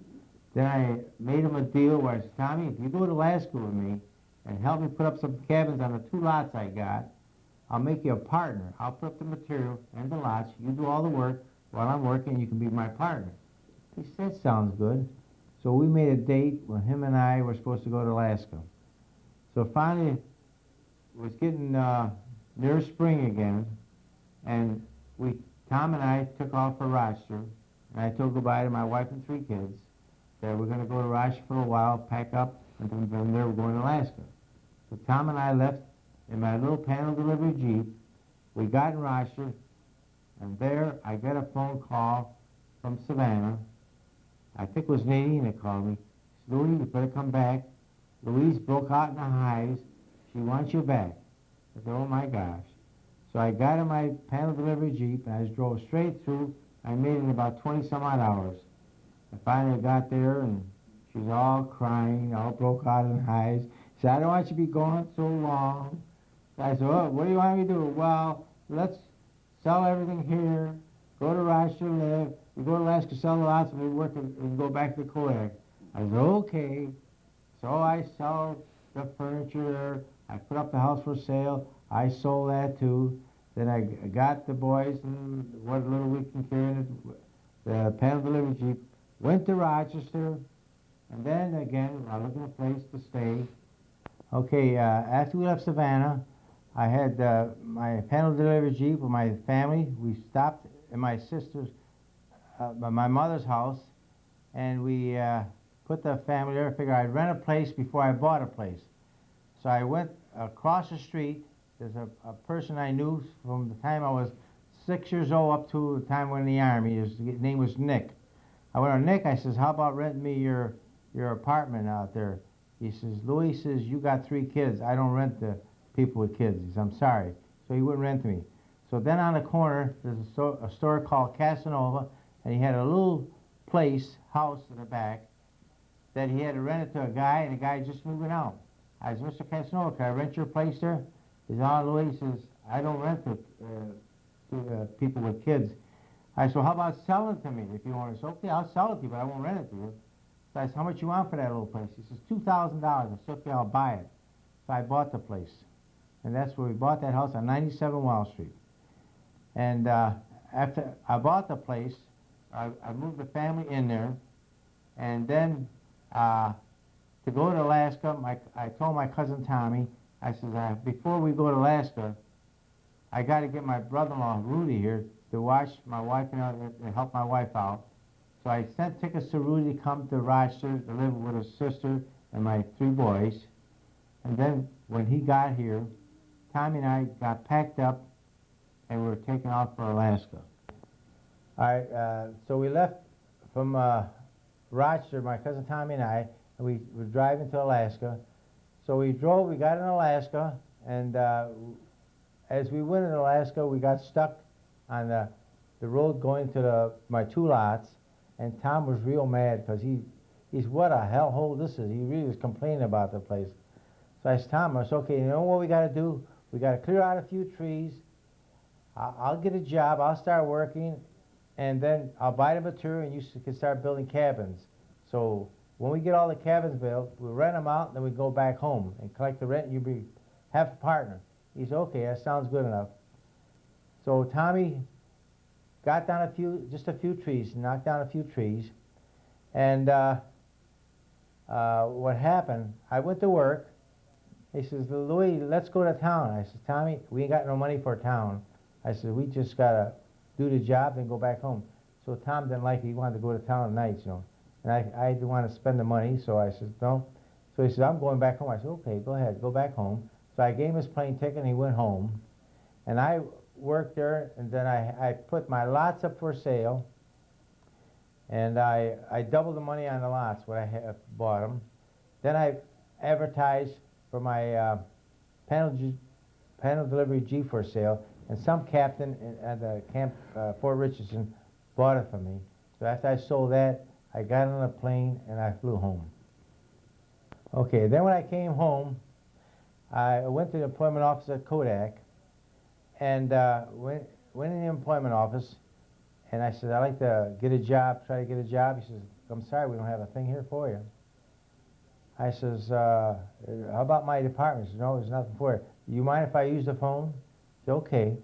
Then I made him a deal where I said, Tommy, if you go to Alaska with me and help me put up some cabins on the 2 lots I got, I'll make you a partner. I'll put up the material and the lots. You do all the work while I'm working. You can be my partner. He said, sounds good. So we made a date when him and I were supposed to go to Alaska. So finally, it was getting near spring again, and Tom and I took off for Rochester, and I told goodbye to my wife and 3 kids that we're going to go to Rochester for a while, pack up, and then from there we're going to Alaska. So Tom and I left in my little panel delivery Jeep. We got in Rochester, and there I got a phone call from Savannah. I think it was Nadine that called me. She said, Louis, you better come back. Louise broke out in the hives. She wants you back. I said, oh my gosh. So I got in my panel delivery Jeep, and I just drove straight through. I made it in about 20 some odd hours. I finally got there, and she was all crying, all broke out in hives. She said, I don't want you to be gone so long. So I said, oh, what do you want me to do? Well, let's sell everything here, go to Rochester, live. We go to Alaska, sell the lots, and we work and go back to Kodak. I said, okay. So I sold the furniture. I put up the house for sale. I sold that too. Then I got the boys and what little we can carry in the panel delivery Jeep. Went to Rochester, and then again, I was looking for a place to stay. Okay, after we left Savannah, I had my panel delivery Jeep with my family. We stopped at my sister's, my mother's house, and we put the family there. I figured I'd rent a place before I bought a place. So I went across the street. There's a person I knew from the time I was 6 years old up to the time I went in the Army. His name was Nick. I went to Nick. I says, how about renting me your apartment out there? He says, Louis says, you got 3 kids. I don't rent to people with kids. He says, I'm sorry. So he wouldn't rent to me. So then on the corner, there's a store called Casanova, and he had a little house in the back, that he had to rent it to a guy, and the guy just moving out. I said, Mr. Casanova, can I rent your place there? He says, oh, Louis, he says, I don't rent to people with kids. I said, well, how about selling it to me if you want? He said, okay, I'll sell it to you, but I won't rent it to you. So I said, how much you want for that little place? He says, $2,000. I said, okay, I'll buy it. So I bought the place. And that's where we bought that house on 97 Wall Street. And after I bought the place, I moved the family in there. And then to go to Alaska, I told my cousin Tommy, I said, before we go to Alaska, I got to get my brother-in-law, Rudy, here to watch my wife and help my wife out. So I sent tickets to Rudy to come to Rochester to live with his sister and my 3 boys. And then when he got here, Tommy and I got packed up and we were taking off for Alaska. All right, so we left from Rochester, my cousin Tommy and I, and we were driving to Alaska. So we got in Alaska, and as we went in Alaska, we got stuck on the road going to my 2 lots, and Tom was real mad because he's what a hellhole this is. He really was complaining about the place. So I said, Tom, I said, okay, you know what we got to do? We got to clear out a few trees. I'll get a job. I'll start working, and then I'll buy the material, and you can start building cabins. So when we get all the cabins built, we rent them out, and then we go back home and collect the rent, and you be half a partner. He said, okay, that sounds good enough. So Tommy got down just a few trees, knocked down a few trees, and what happened, I went to work. He says, Louis, let's go to town. I said, Tommy, we ain't got no money for a town. I said, we just got to do the job and go back home. So Tom didn't like it. He wanted to go to town at nights, you know. And I didn't want to spend the money, so I said, no. So he said, I'm going back home. I said, okay, go ahead, go back home. So I gave him his plane ticket and he went home. And I worked there, and then I put my lots up for sale, and I doubled the money on the lots when I had bought them. Then I advertised for my panel delivery Jeep for sale, and some captain at the camp Fort Richardson bought it for me. So after I sold that, I got on a plane and I flew home. Okay, then when I came home, I went to the employment office at Kodak, and went in the employment office, and I said, I'd like to get a job, try to get a job. He says, I'm sorry, we don't have a thing here for you. I says, how about my department? He says, no, there's nothing for you. You mind if I use the phone? I said, okay.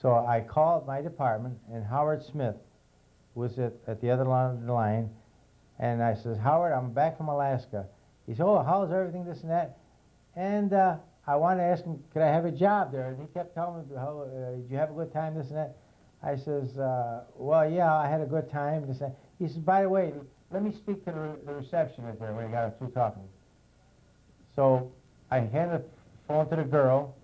So I called my department, and Howard Smith was at the other line of the line, and I says, Howard, I'm back from Alaska. He said, oh, how's everything, this and that? And I wanted to ask him, could I have a job there? And he kept telling me, did you have a good time, this and that? I says, well, yeah, I had a good time, this and that. He says, by the way, let me speak to the receptionist there when he got us through talking. So I handed the phone to the girl,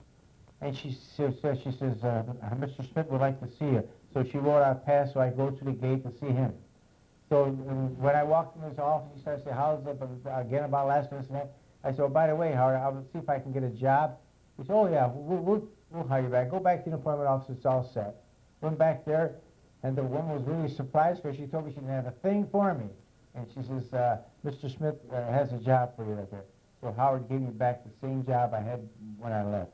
and she says, Mr. Smith would like to see you. So she wrote out a pass so I go to the gate to see him. So when I walked in his office, he started saying, how's it, again, about last this and that. I said, oh, by the way, Howard, I'll see if I can get a job. He said, oh, yeah, we'll hire you back. Go back to the employment office, it's all set. Went back there, and the woman was really surprised because she told me she didn't have a thing for me. And she says, Mr. Smith has a job for you right there. So Howard gave me back the same job I had when I left.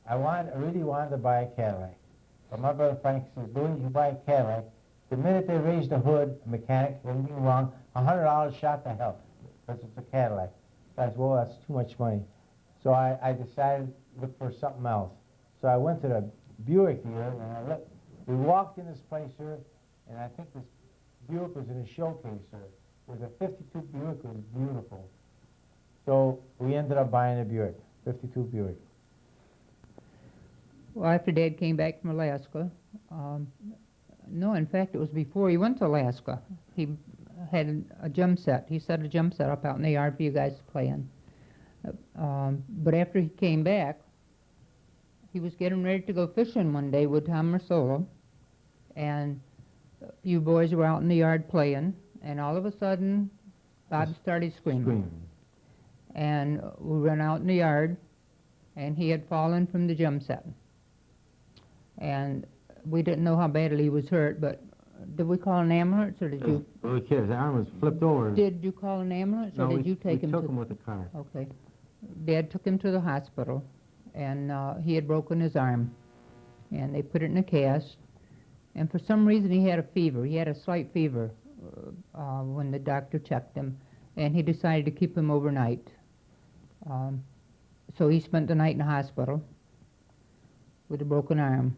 I really wanted to buy a Cadillac. But my brother Frank says, Louis, you buy a Cadillac. The minute they raised the hood, a mechanic, anything wrong, $100 shot to hell, because it's a Cadillac. So I said, well, that's too much money. So I decided to look for something else. So I went to the Buick here, and we walked in this place here, and I think this Buick was in a showcase here. It was a 52 Buick, it was beautiful. So we ended up buying a Buick, 52 Buick. Well, after Dad came back from Alaska, no, in fact, it was before he went to Alaska. He had a jump set. He set a jump set up out in the yard for you guys to play in. But after he came back, he was getting ready to go fishing one day with Tom Marsola, and a few boys were out in the yard playing, and all of a sudden, Bob started screaming. And we ran out in the yard, and he had fallen from the jump set. And we didn't know how badly he was hurt, but did we call an ambulance, or did you? Well, the kid, his arm was flipped over. Did you call an ambulance, or did you take him? We took him with the car. Okay. Dad took him to the hospital, and he had broken his arm, and they put it in a cast. And for some reason, he had a fever. He had a slight fever when the doctor checked him, and he decided to keep him overnight. So he spent the night in the hospital with a broken arm.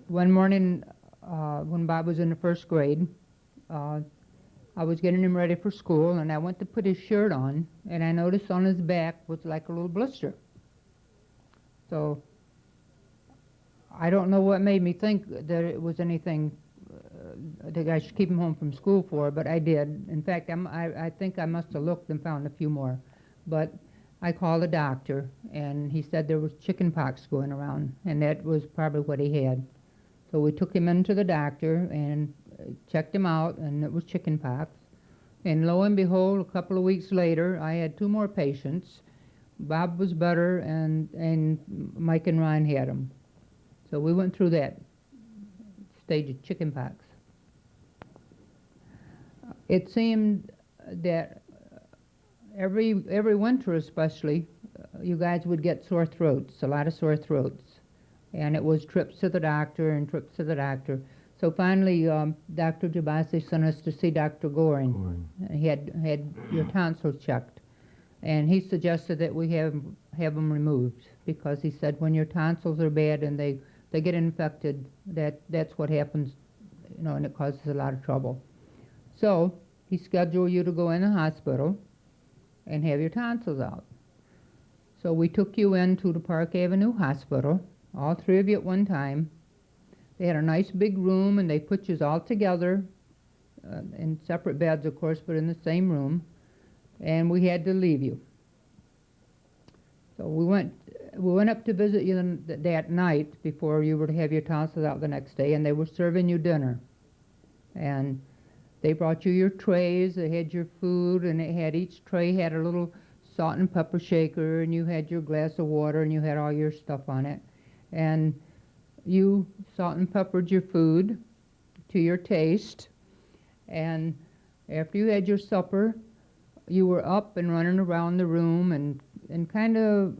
One morning, when Bob was in the first grade, I was getting him ready for school, and I went to put his shirt on, and I noticed on his back was like a little blister. So I don't know what made me think that it was anything that I should keep him home from school for, but I did. In fact, I think I must have looked and found a few more. But I called a doctor, and he said there was chicken pox going around, and that was probably what he had. So we took him into the doctor and checked him out, and it was chicken pox. And lo and behold, a couple of weeks later, I had 2 more patients. Bob was better, and Mike and Ron had him. So we went through that stage of chicken pox. It seemed that every winter especially, you guys would get sore throats, a lot of sore throats. And it was trips to the doctor and trips to the doctor. So finally, Dr. Jabasi sent us to see Dr. Goring. He had your tonsils checked. And he suggested that we have them removed, because he said when your tonsils are bad and they get infected, that's what happens, and it causes a lot of trouble. So he scheduled you to go in the hospital and have your tonsils out. So we took you into the Park Avenue Hospital, all 3 of you at one time. They had a nice big room, and they put you all together in separate beds, of course, but in the same room. and we had to leave you. So we went up to visit you that night before you were to have your tonsils out the next day, and they were serving you dinner. And they brought you your trays. They had your food, and each tray had a little salt and pepper shaker, and you had your glass of water, and you had all your stuff on it. And you salt and peppered your food to your taste. And after you had your supper, you were up and running around the room and kind of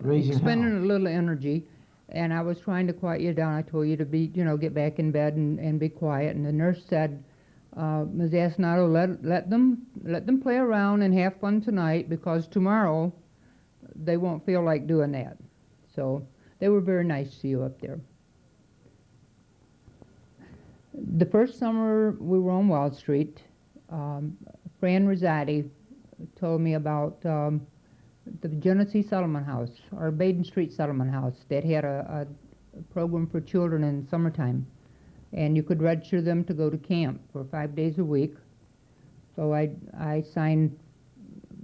Raising expending hell. a little energy. And I was trying to quiet you down. I told you to get back in bed and be quiet. And the nurse said, Ms. Asento, let them play around and have fun tonight, because tomorrow they won't feel like doing that. So they were very nice to you up there. The first summer we were on Wall Street, Fran Rosati told me about the Genesee Settlement House, or Baden Street Settlement House, that had a program for children in summertime. And you could register them to go to camp for 5 days a week. So I signed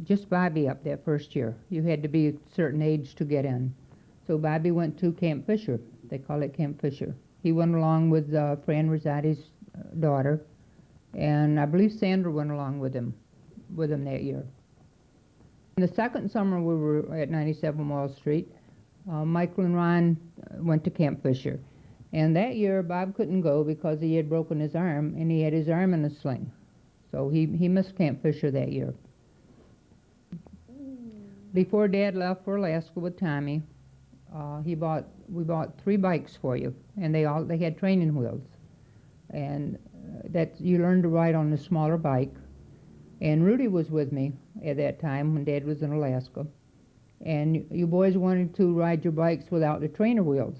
just Bobby up that first year. You had to be a certain age to get in. So Bobby went to Camp Fisher. They call it Camp Fisher. He went along with Fran Rosati's daughter, and I believe Sandra went along with him that year. In the second summer we were at 97 Wall Street, Michael and Ron went to Camp Fisher. And that year Bob couldn't go because he had broken his arm, and he had his arm in a sling. So he missed Camp Fisher that year. Before Dad left for Alaska with Tommy, we bought 3 bikes for you, and they had training wheels. And that you learned to ride on the smaller bike. And Rudy was with me at that time when Dad was in Alaska. And you boys wanted to ride your bikes without the trainer wheels.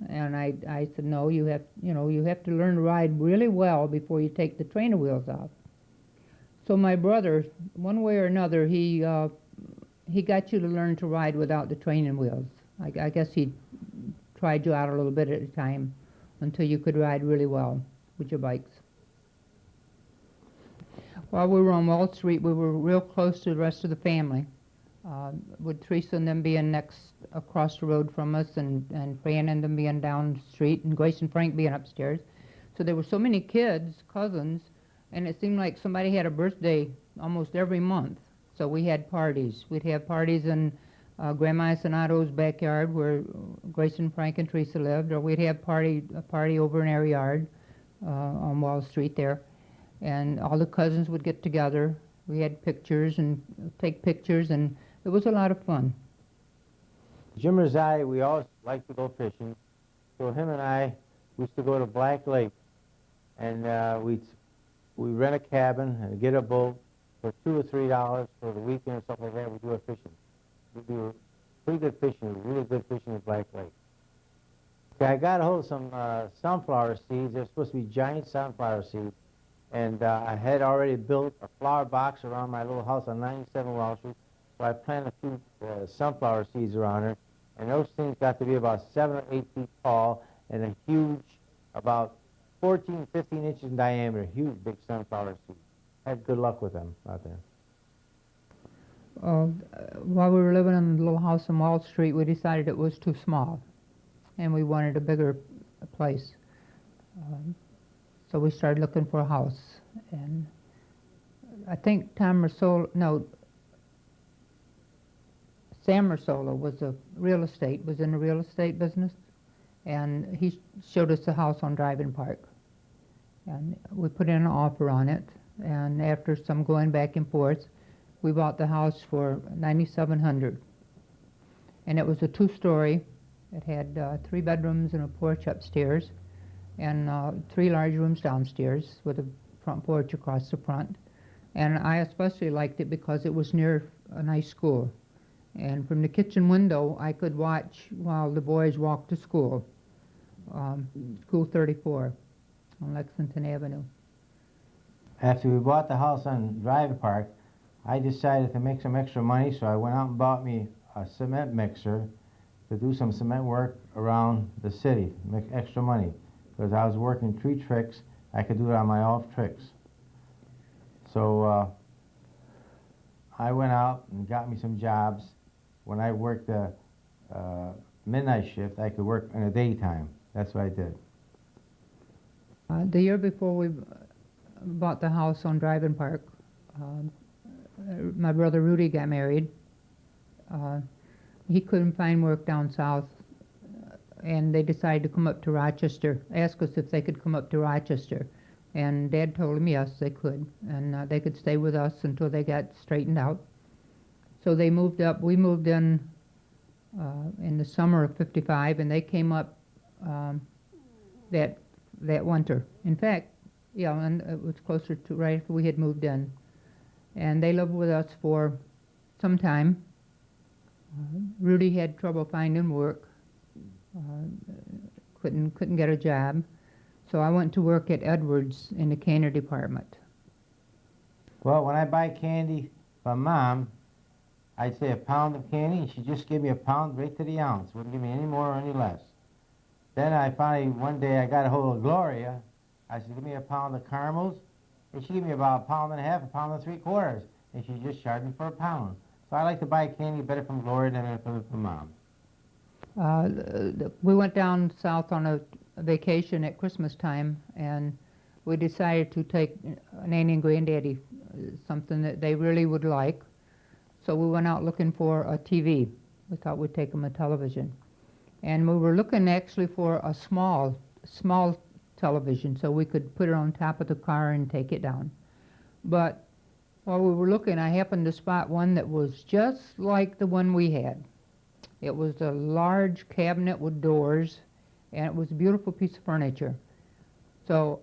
And I said, no, you have to learn to ride really well before you take the trainer wheels off. So my brother, one way or another, he got you to learn to ride without the training wheels. I guess he tried you out a little bit at a time until you could ride really well with your bikes. While we were on Wall Street, we were real close to the rest of the family, with Teresa and them being next across the road from us, and Fran and them being down the street, and Grace and Frank being upstairs. So there were so many kids, cousins, and it seemed like somebody had a birthday almost every month. So we had parties. We'd have parties in Grandma Asento's backyard where Grace and Frank and Teresa lived, or we'd have a party over in our yard on Wall Street there. And all the cousins would get together. We had pictures and take pictures, and it was a lot of fun. Jim Rosati, we always liked to go fishing. So him and I used to go to Black Lake, and we'd rent a cabin and get a boat for $2 or $3 for the weekend or something like that. We'd do our fishing. We'd do pretty good fishing, really good fishing at Black Lake. Okay, I got a hold of some sunflower seeds. They're supposed to be giant sunflower seeds. And I had already built a flower box around my little house on 97 Wall Street. So I planted a few sunflower seeds around it. And those things got to be about 7 or 8 feet tall and a huge, about 14, 15 inches in diameter, huge big sunflower seeds. Had good luck with them out there. While we were living in the little house on Wall Street, we decided it was too small, and we wanted a bigger place. So we started looking for a house, and I think Sam Mersola was in the real estate business, and he showed us a house on Driving Park. And we put in an offer on it, and after some going back and forth, we bought the house for $9,700. And it was a 2-story. It had 3 bedrooms and a porch upstairs, and 3 large rooms downstairs with a front porch across the front. And I especially liked it because it was near a nice school. And from the kitchen window, I could watch while the boys walked to school, School 34 on Lexington Avenue. After we bought the house on Driving Park, I decided to make some extra money, so I went out and bought me a cement mixer to do some cement work around the city, make extra money. Because I was working 3 tricks, I could do it on my off tricks. So I went out and got me some jobs. When I worked the midnight shift, I could work in the daytime. That's what I did. The year before we bought the house on Drive-In Park, um, my brother Rudy got married. Uh, he couldn't find work down south, and they decided to come up to Rochester, ask us if they could come up to Rochester. And Dad told them yes, they could, and they could stay with us until they got straightened out. So they moved up. We moved in the summer of '55, and they came up that winter. In fact, yeah, and it was closer to right after we had moved in. And they lived with us for some time. Rudy had trouble finding work, couldn't get a job. So I went to work at Edwards in the candy department. Well, when I buy candy from Mom, I'd say a pound of candy, and she'd just give me a pound right to the ounce. Wouldn't give me any more or any less. Then I finally, one day, I got a hold of Gloria. I said, give me a pound of caramels. And she gave me about a pound and a half, a pound and three-quarters. And she just charged me for a pound. So I like to buy candy better from Gloria than from Mom. We went down south on a vacation at Christmas time, and we decided to take Nanny and Granddaddy something that they really would like. So we went out looking for a TV. We thought we'd take them a television. And we were looking actually for a small television so we could put it on top of the car and take it down. But while we were looking, I happened to spot one that was just like the one we had. It was a large cabinet with doors, and it was a beautiful piece of furniture. So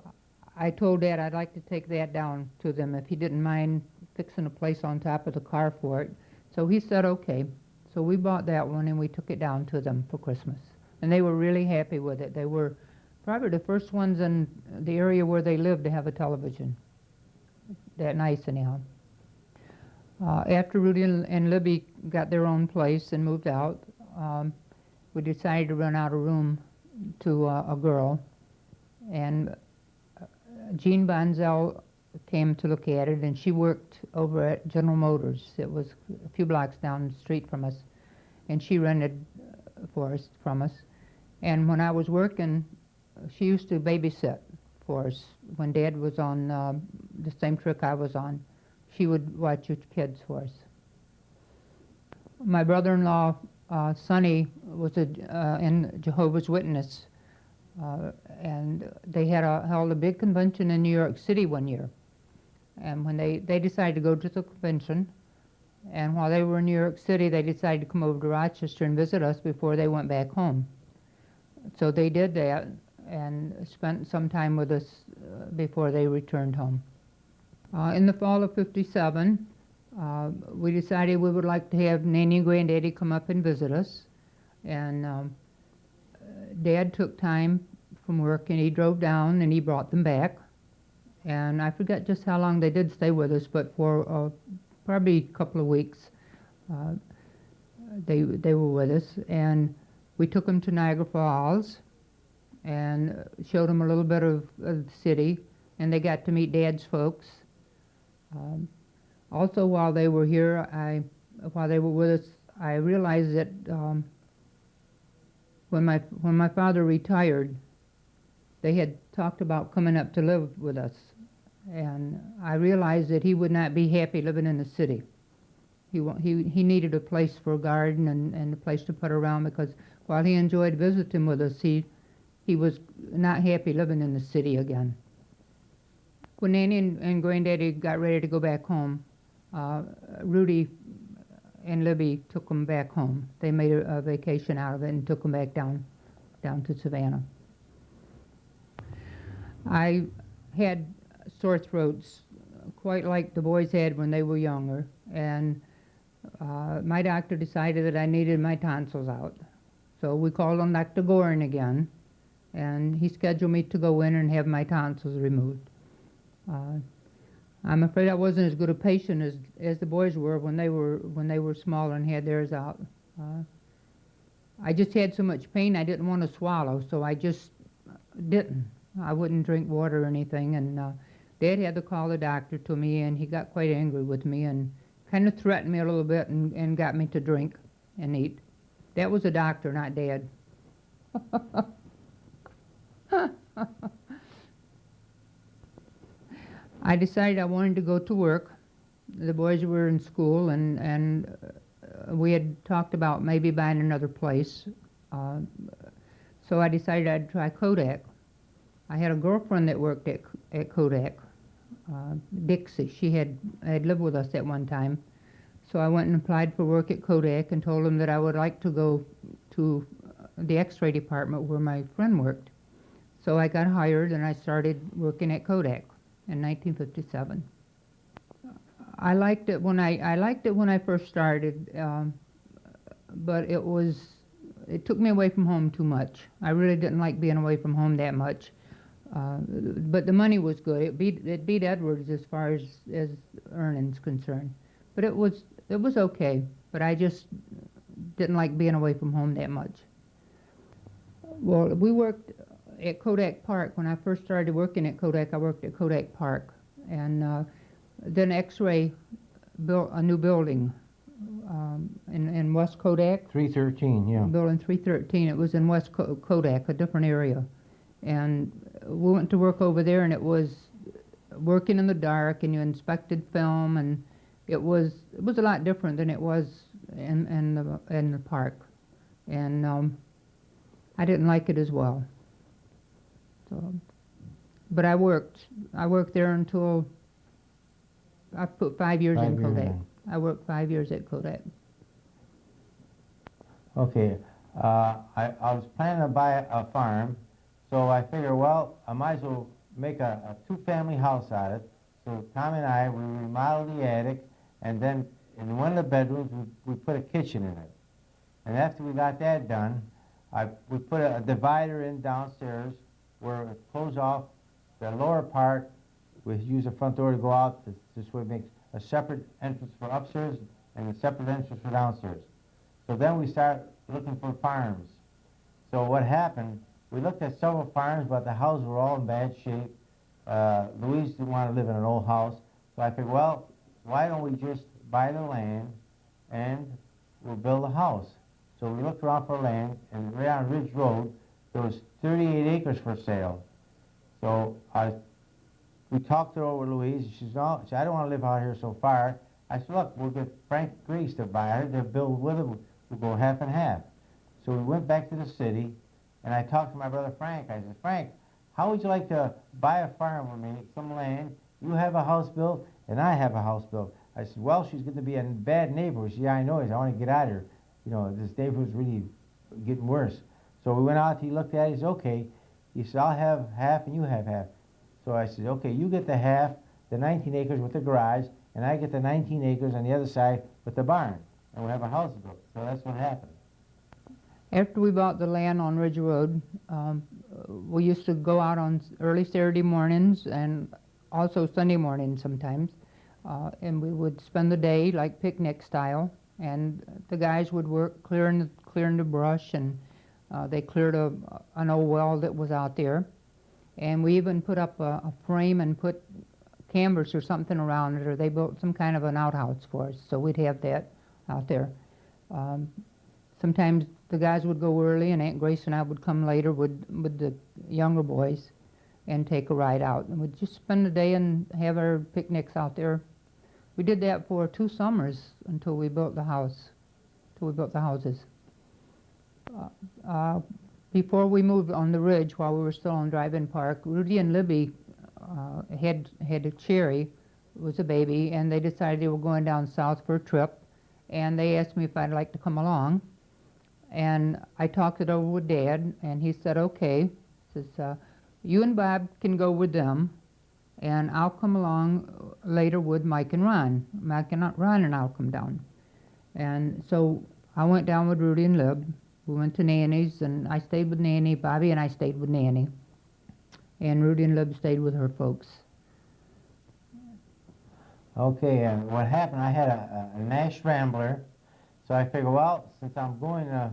I told Dad I'd like to take that down to them if he didn't mind fixing a place on top of the car for it. So he said okay. So we bought that one and we took it down to them for Christmas. And they were really happy with it. They were probably the first ones in the area where they lived to have a television. That nice anyhow. After Rudy and Libby got their own place and moved out, we decided to rent out a room to a girl. And Jean Bonzel came to look at it, and she worked over at General Motors. It was a few blocks down the street from us, and she rented from us. And when I was working, she used to babysit for us. When Dad was on the same truck I was on, she would watch your kids for us. My brother-in-law, Sonny, was in Jehovah's Witness, and they had held a big convention in New York City one year. And when they decided to go to the convention, and while they were in New York City, they decided to come over to Rochester and visit us before they went back home. So they did that and spent some time with us before they returned home. In the fall of '57, we decided we would like to have Nanny and Granddaddy come up and visit us. And Dad took time from work and he drove down and he brought them back. And I forget just how long they did stay with us, but for probably a couple of weeks they were with us. And we took them to Niagara Falls and showed them a little bit of the city, and they got to meet Dad's folks. Also, while they were here, while they were with us, I realized that when my father retired, they had talked about coming up to live with us, and I realized that he would not be happy living in the city. He needed a place for a garden and a place to put around, because while he enjoyed visiting with us, he was not happy living in the city again. When Nanny and Granddaddy got ready to go back home, Rudy and Libby took them back home. They made a vacation out of it and took them back down to Savannah. I had sore throats, quite like the boys had when they were younger, and my doctor decided that I needed my tonsils out. So we called on Dr. Gorin again, and he scheduled me to go in and have my tonsils removed. I'm afraid I wasn't as good a patient as the boys were when they were small and had theirs out. I just had so much pain I didn't want to swallow, so I just didn't. I wouldn't drink water or anything, and Dad had to call the doctor to me, and he got quite angry with me and kind of threatened me a little bit and got me to drink and eat. That was a doctor, not Dad. I decided I wanted to go to work. The boys were in school, and we had talked about maybe buying another place. Uh, so I decided I'd try Kodak. I had a girlfriend that worked at Kodak, Dixie. She had lived with us at one time. So I went and applied for work at Kodak and told them that I would like to go to the X-ray department where my friend worked. So I got hired and I started working at Kodak in 1957. I liked it when I first started, but it took me away from home too much. I really didn't like being away from home that much. But the money was good. It beat Edwards as far as earnings concerned. But it was okay. But I just didn't like being away from home that much. Well, we worked at Kodak Park. When I first started working at Kodak, I worked at Kodak Park. And then X-ray built a new building in West Kodak. 313, yeah. Building 313. It was in West Kodak, a different area. And we went to work over there, and it was working in the dark, and you inspected film, and it was a lot different than it was in the park. And I didn't like it as well. So, but I worked there until I put 5 years in Kodak. I worked 5 years at Kodak. Okay, I was planning to buy a farm, so I figured, well, I might as well make a two-family house out of it. So Tom and I, we remodeled the attic, and then in one of the bedrooms, we put a kitchen in it. And after we got that done, we put a divider in downstairs where it closed off the lower part. We use the front door to go out. This way it makes a separate entrance for upstairs and a separate entrance for downstairs. So then we start looking for farms. So what happened, we looked at several farms, but the houses were all in bad shape. Louise didn't want to live in an old house. So I figured, well, why don't we just buy the land and we'll build a house. So we looked around for land, and right on Ridge Road, there was 38 acres for sale. So we talked her over, Louise. She said, no, I don't want to live out here so far. I said, look, we'll get Frank Grace to buy it. They'll build with it. We'll go half and half. So we went back to the city, and I talked to my brother Frank. I said, Frank, how would you like to buy a farm with me, some land? You have a house built, and I have a house built. I said, well, she's going to be a bad neighbor. She said, yeah, I know. I said, I want to get out of here. You know, this neighborhood's really getting worse. So we went out, he looked at it, he said, okay. He said, I'll have half and you have half. So I said, okay, you get the half, the 19 acres with the garage, and I get the 19 acres on the other side with the barn. And we'll have a house built. So that's what happened. After we bought the land on Ridge Road, we used to go out on early Saturday mornings and also Sunday mornings sometimes. And we would spend the day like picnic style. And the guys would work clearing the brush, and they cleared an old well that was out there. And we even put up a frame and put canvas or something around it, or they built some kind of an outhouse for us, so we'd have that out there. Sometimes the guys would go early, and Aunt Grace and I would come later with the younger boys and take a ride out. And we'd just spend the day and have our picnics out there. We did that for 2 summers until we built the house, until we built the houses. Before we moved on the ridge, while we were still on Drive-In Park, Rudy and Libby had a Cherry, was a baby, and they decided they were going down south for a trip, and they asked me if I'd like to come along. And I talked it over with Dad, and he said, okay. He says, you and Bob can go with them, and I'll come along later with Mike and Ron. Mike and Ron and I'll come down. And so I went down with Rudy and Lib. We went to Nanny's, and I stayed with Nanny. Bobby and I stayed with Nanny. And Rudy and Lib stayed with her folks. Okay, and what happened, I had a Nash Rambler, so I figured, well, since I'm going to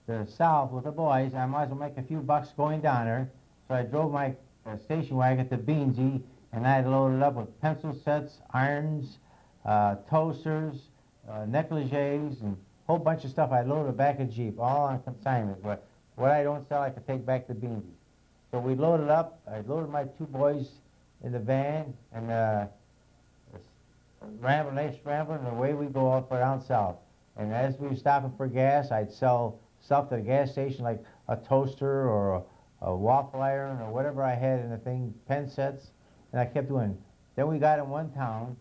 the south with the boys, I might as well make a few bucks going down there. So I drove my station wagon to Beansy, and I had loaded up with pencil sets, irons, toasters, negligees, and a whole bunch of stuff I loaded back of Jeep, all on consignment. But what I don't sell, I can take back to Beanby. So we loaded up. I loaded my two boys in the van, and rambling, and away we go off down south. And as we were stopping for gas, I'd sell stuff at a gas station, like a toaster or a waffle iron or whatever I had in the thing, pen sets, and I kept doing it. Then we got in one town,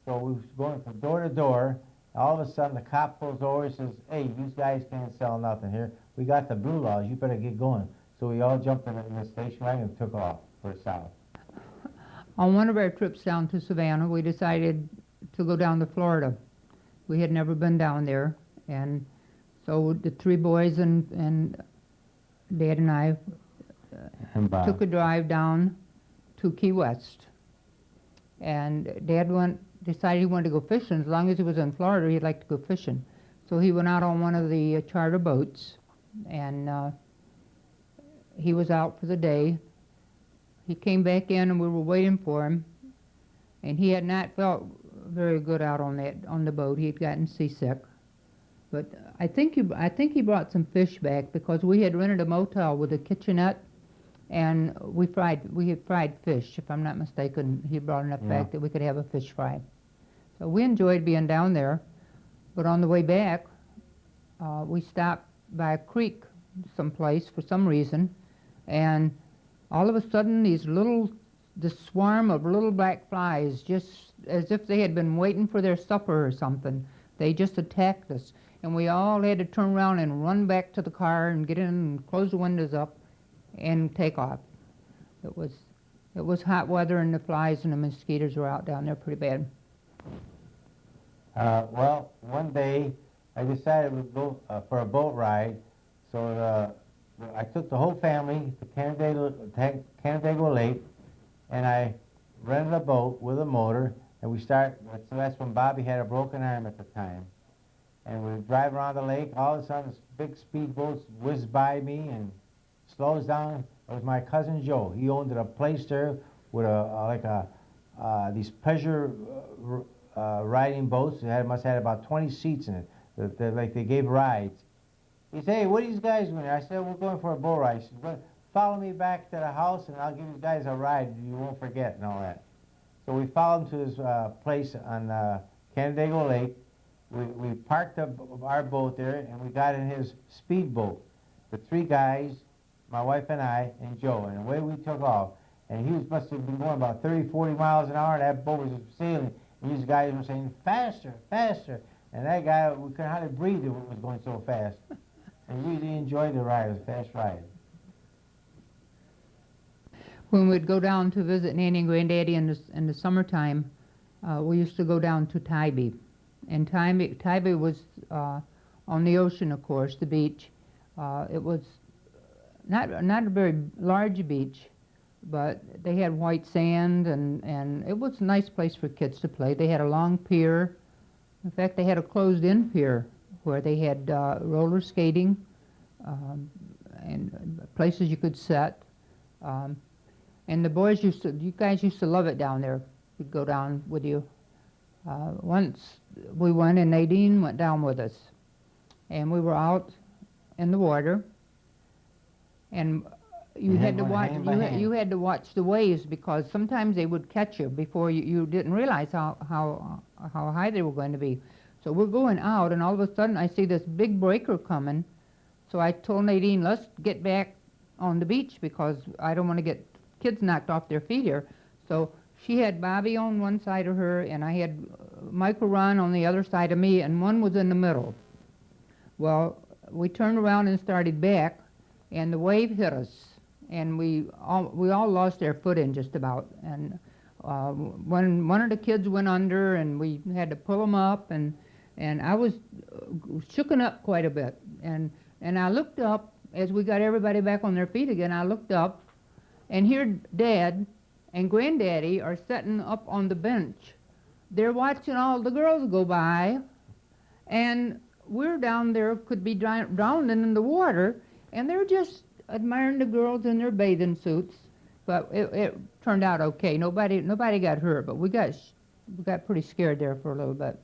so we was going from door to door. All of a sudden, the cop pulls over and says, "Hey, you guys can't sell nothing here. We got the blue laws. You better get going." So we all jumped in the station wagon and took off for south. On one of our trips down to Savannah, we decided to go down to Florida. We had never been down there, and so the three boys and Dad and I And Bob. took a drive down to Key West. And Dad decided he wanted to go fishing. As long as he was in Florida, he'd like to go fishing. So he went out on one of the charter boats, and he was out for the day. He came back in, and we were waiting for him, and he had not felt very good out on the boat. He had gotten seasick. But I think he brought some fish back, because we had rented a motel with a kitchenette, and we had fried fish, if I'm not mistaken. He brought enough back that we could have a fish fry. So we enjoyed being down there. But on the way back, we stopped by a creek someplace for some reason, and all of a sudden this swarm of little black flies, just as if they had been waiting for their supper or something, they just attacked us. And we all had to turn around and run back to the car and get in and close the windows up and take off. It was hot weather, and the flies and the mosquitoes were out down there pretty bad. Well, one day I decided we'd go for a boat ride, so I took the whole family to Canandaigua Lake, and I rented a boat with a motor, and that's when Bobby had a broken arm at the time. And we drive around the lake. All of a sudden, this big speedboat whizzed by me and slows down. It was my cousin Joe. He owned a place there with these pleasure riding boats. It must have had about 20 seats in it. They gave rides. He said, "Hey, what are these guys doing here?" I said, "We're going for a boat ride." He said, "Well, follow me back to the house, and I'll give you guys a ride. You won't forget," and all that. So we followed him to his place on Canandaigua Lake. We parked our boat there, and we got in his speedboat. The three guys, my wife and I, and Joe, and away we took off. And he must have been going about 30, 40 miles an hour, and that boat was sailing. And these guys were saying, "Faster, faster." And that guy, we couldn't hardly breathe, it was going so fast. And we really enjoyed the ride. It was a fast ride. When we'd go down to visit Nanny and Granddaddy in the summertime, we used to go down to Tybee. And Tybee was on the ocean, of course, the beach. It was not a very large beach, but they had white sand, and it was a nice place for kids to play. They had a long pier. In fact, they had a closed-in pier where they had roller skating and places you could sit. And the boys you guys used to love it down there. We'd go down with you. Once we went, and Nadine went down with us, and we were out in the water, and you had to watch the waves, because sometimes they would catch you before you didn't realize how high they were going to be. So we're going out, and all of a sudden I see this big breaker coming. So I told Nadine, "Let's get back on the beach, because I don't want to get kids knocked off their feet here." So she had Bobby on one side of her, and I had Michael Ron on the other side of me, and one was in the middle. Well, we turned around and started back, and the wave hit us, and we all lost our footing just about. And when one of the kids went under, and we had to pull him up, and I was shooken up quite a bit. And I looked up, as we got everybody back on their feet again, I looked up, and here Dad and Granddaddy are sitting up on the bench. They're watching all the girls go by, and we're down there, could be drowning in the water, and they're just admiring the girls in their bathing suits. But it turned out okay. Nobody got hurt, but we got we got pretty scared there for a little bit.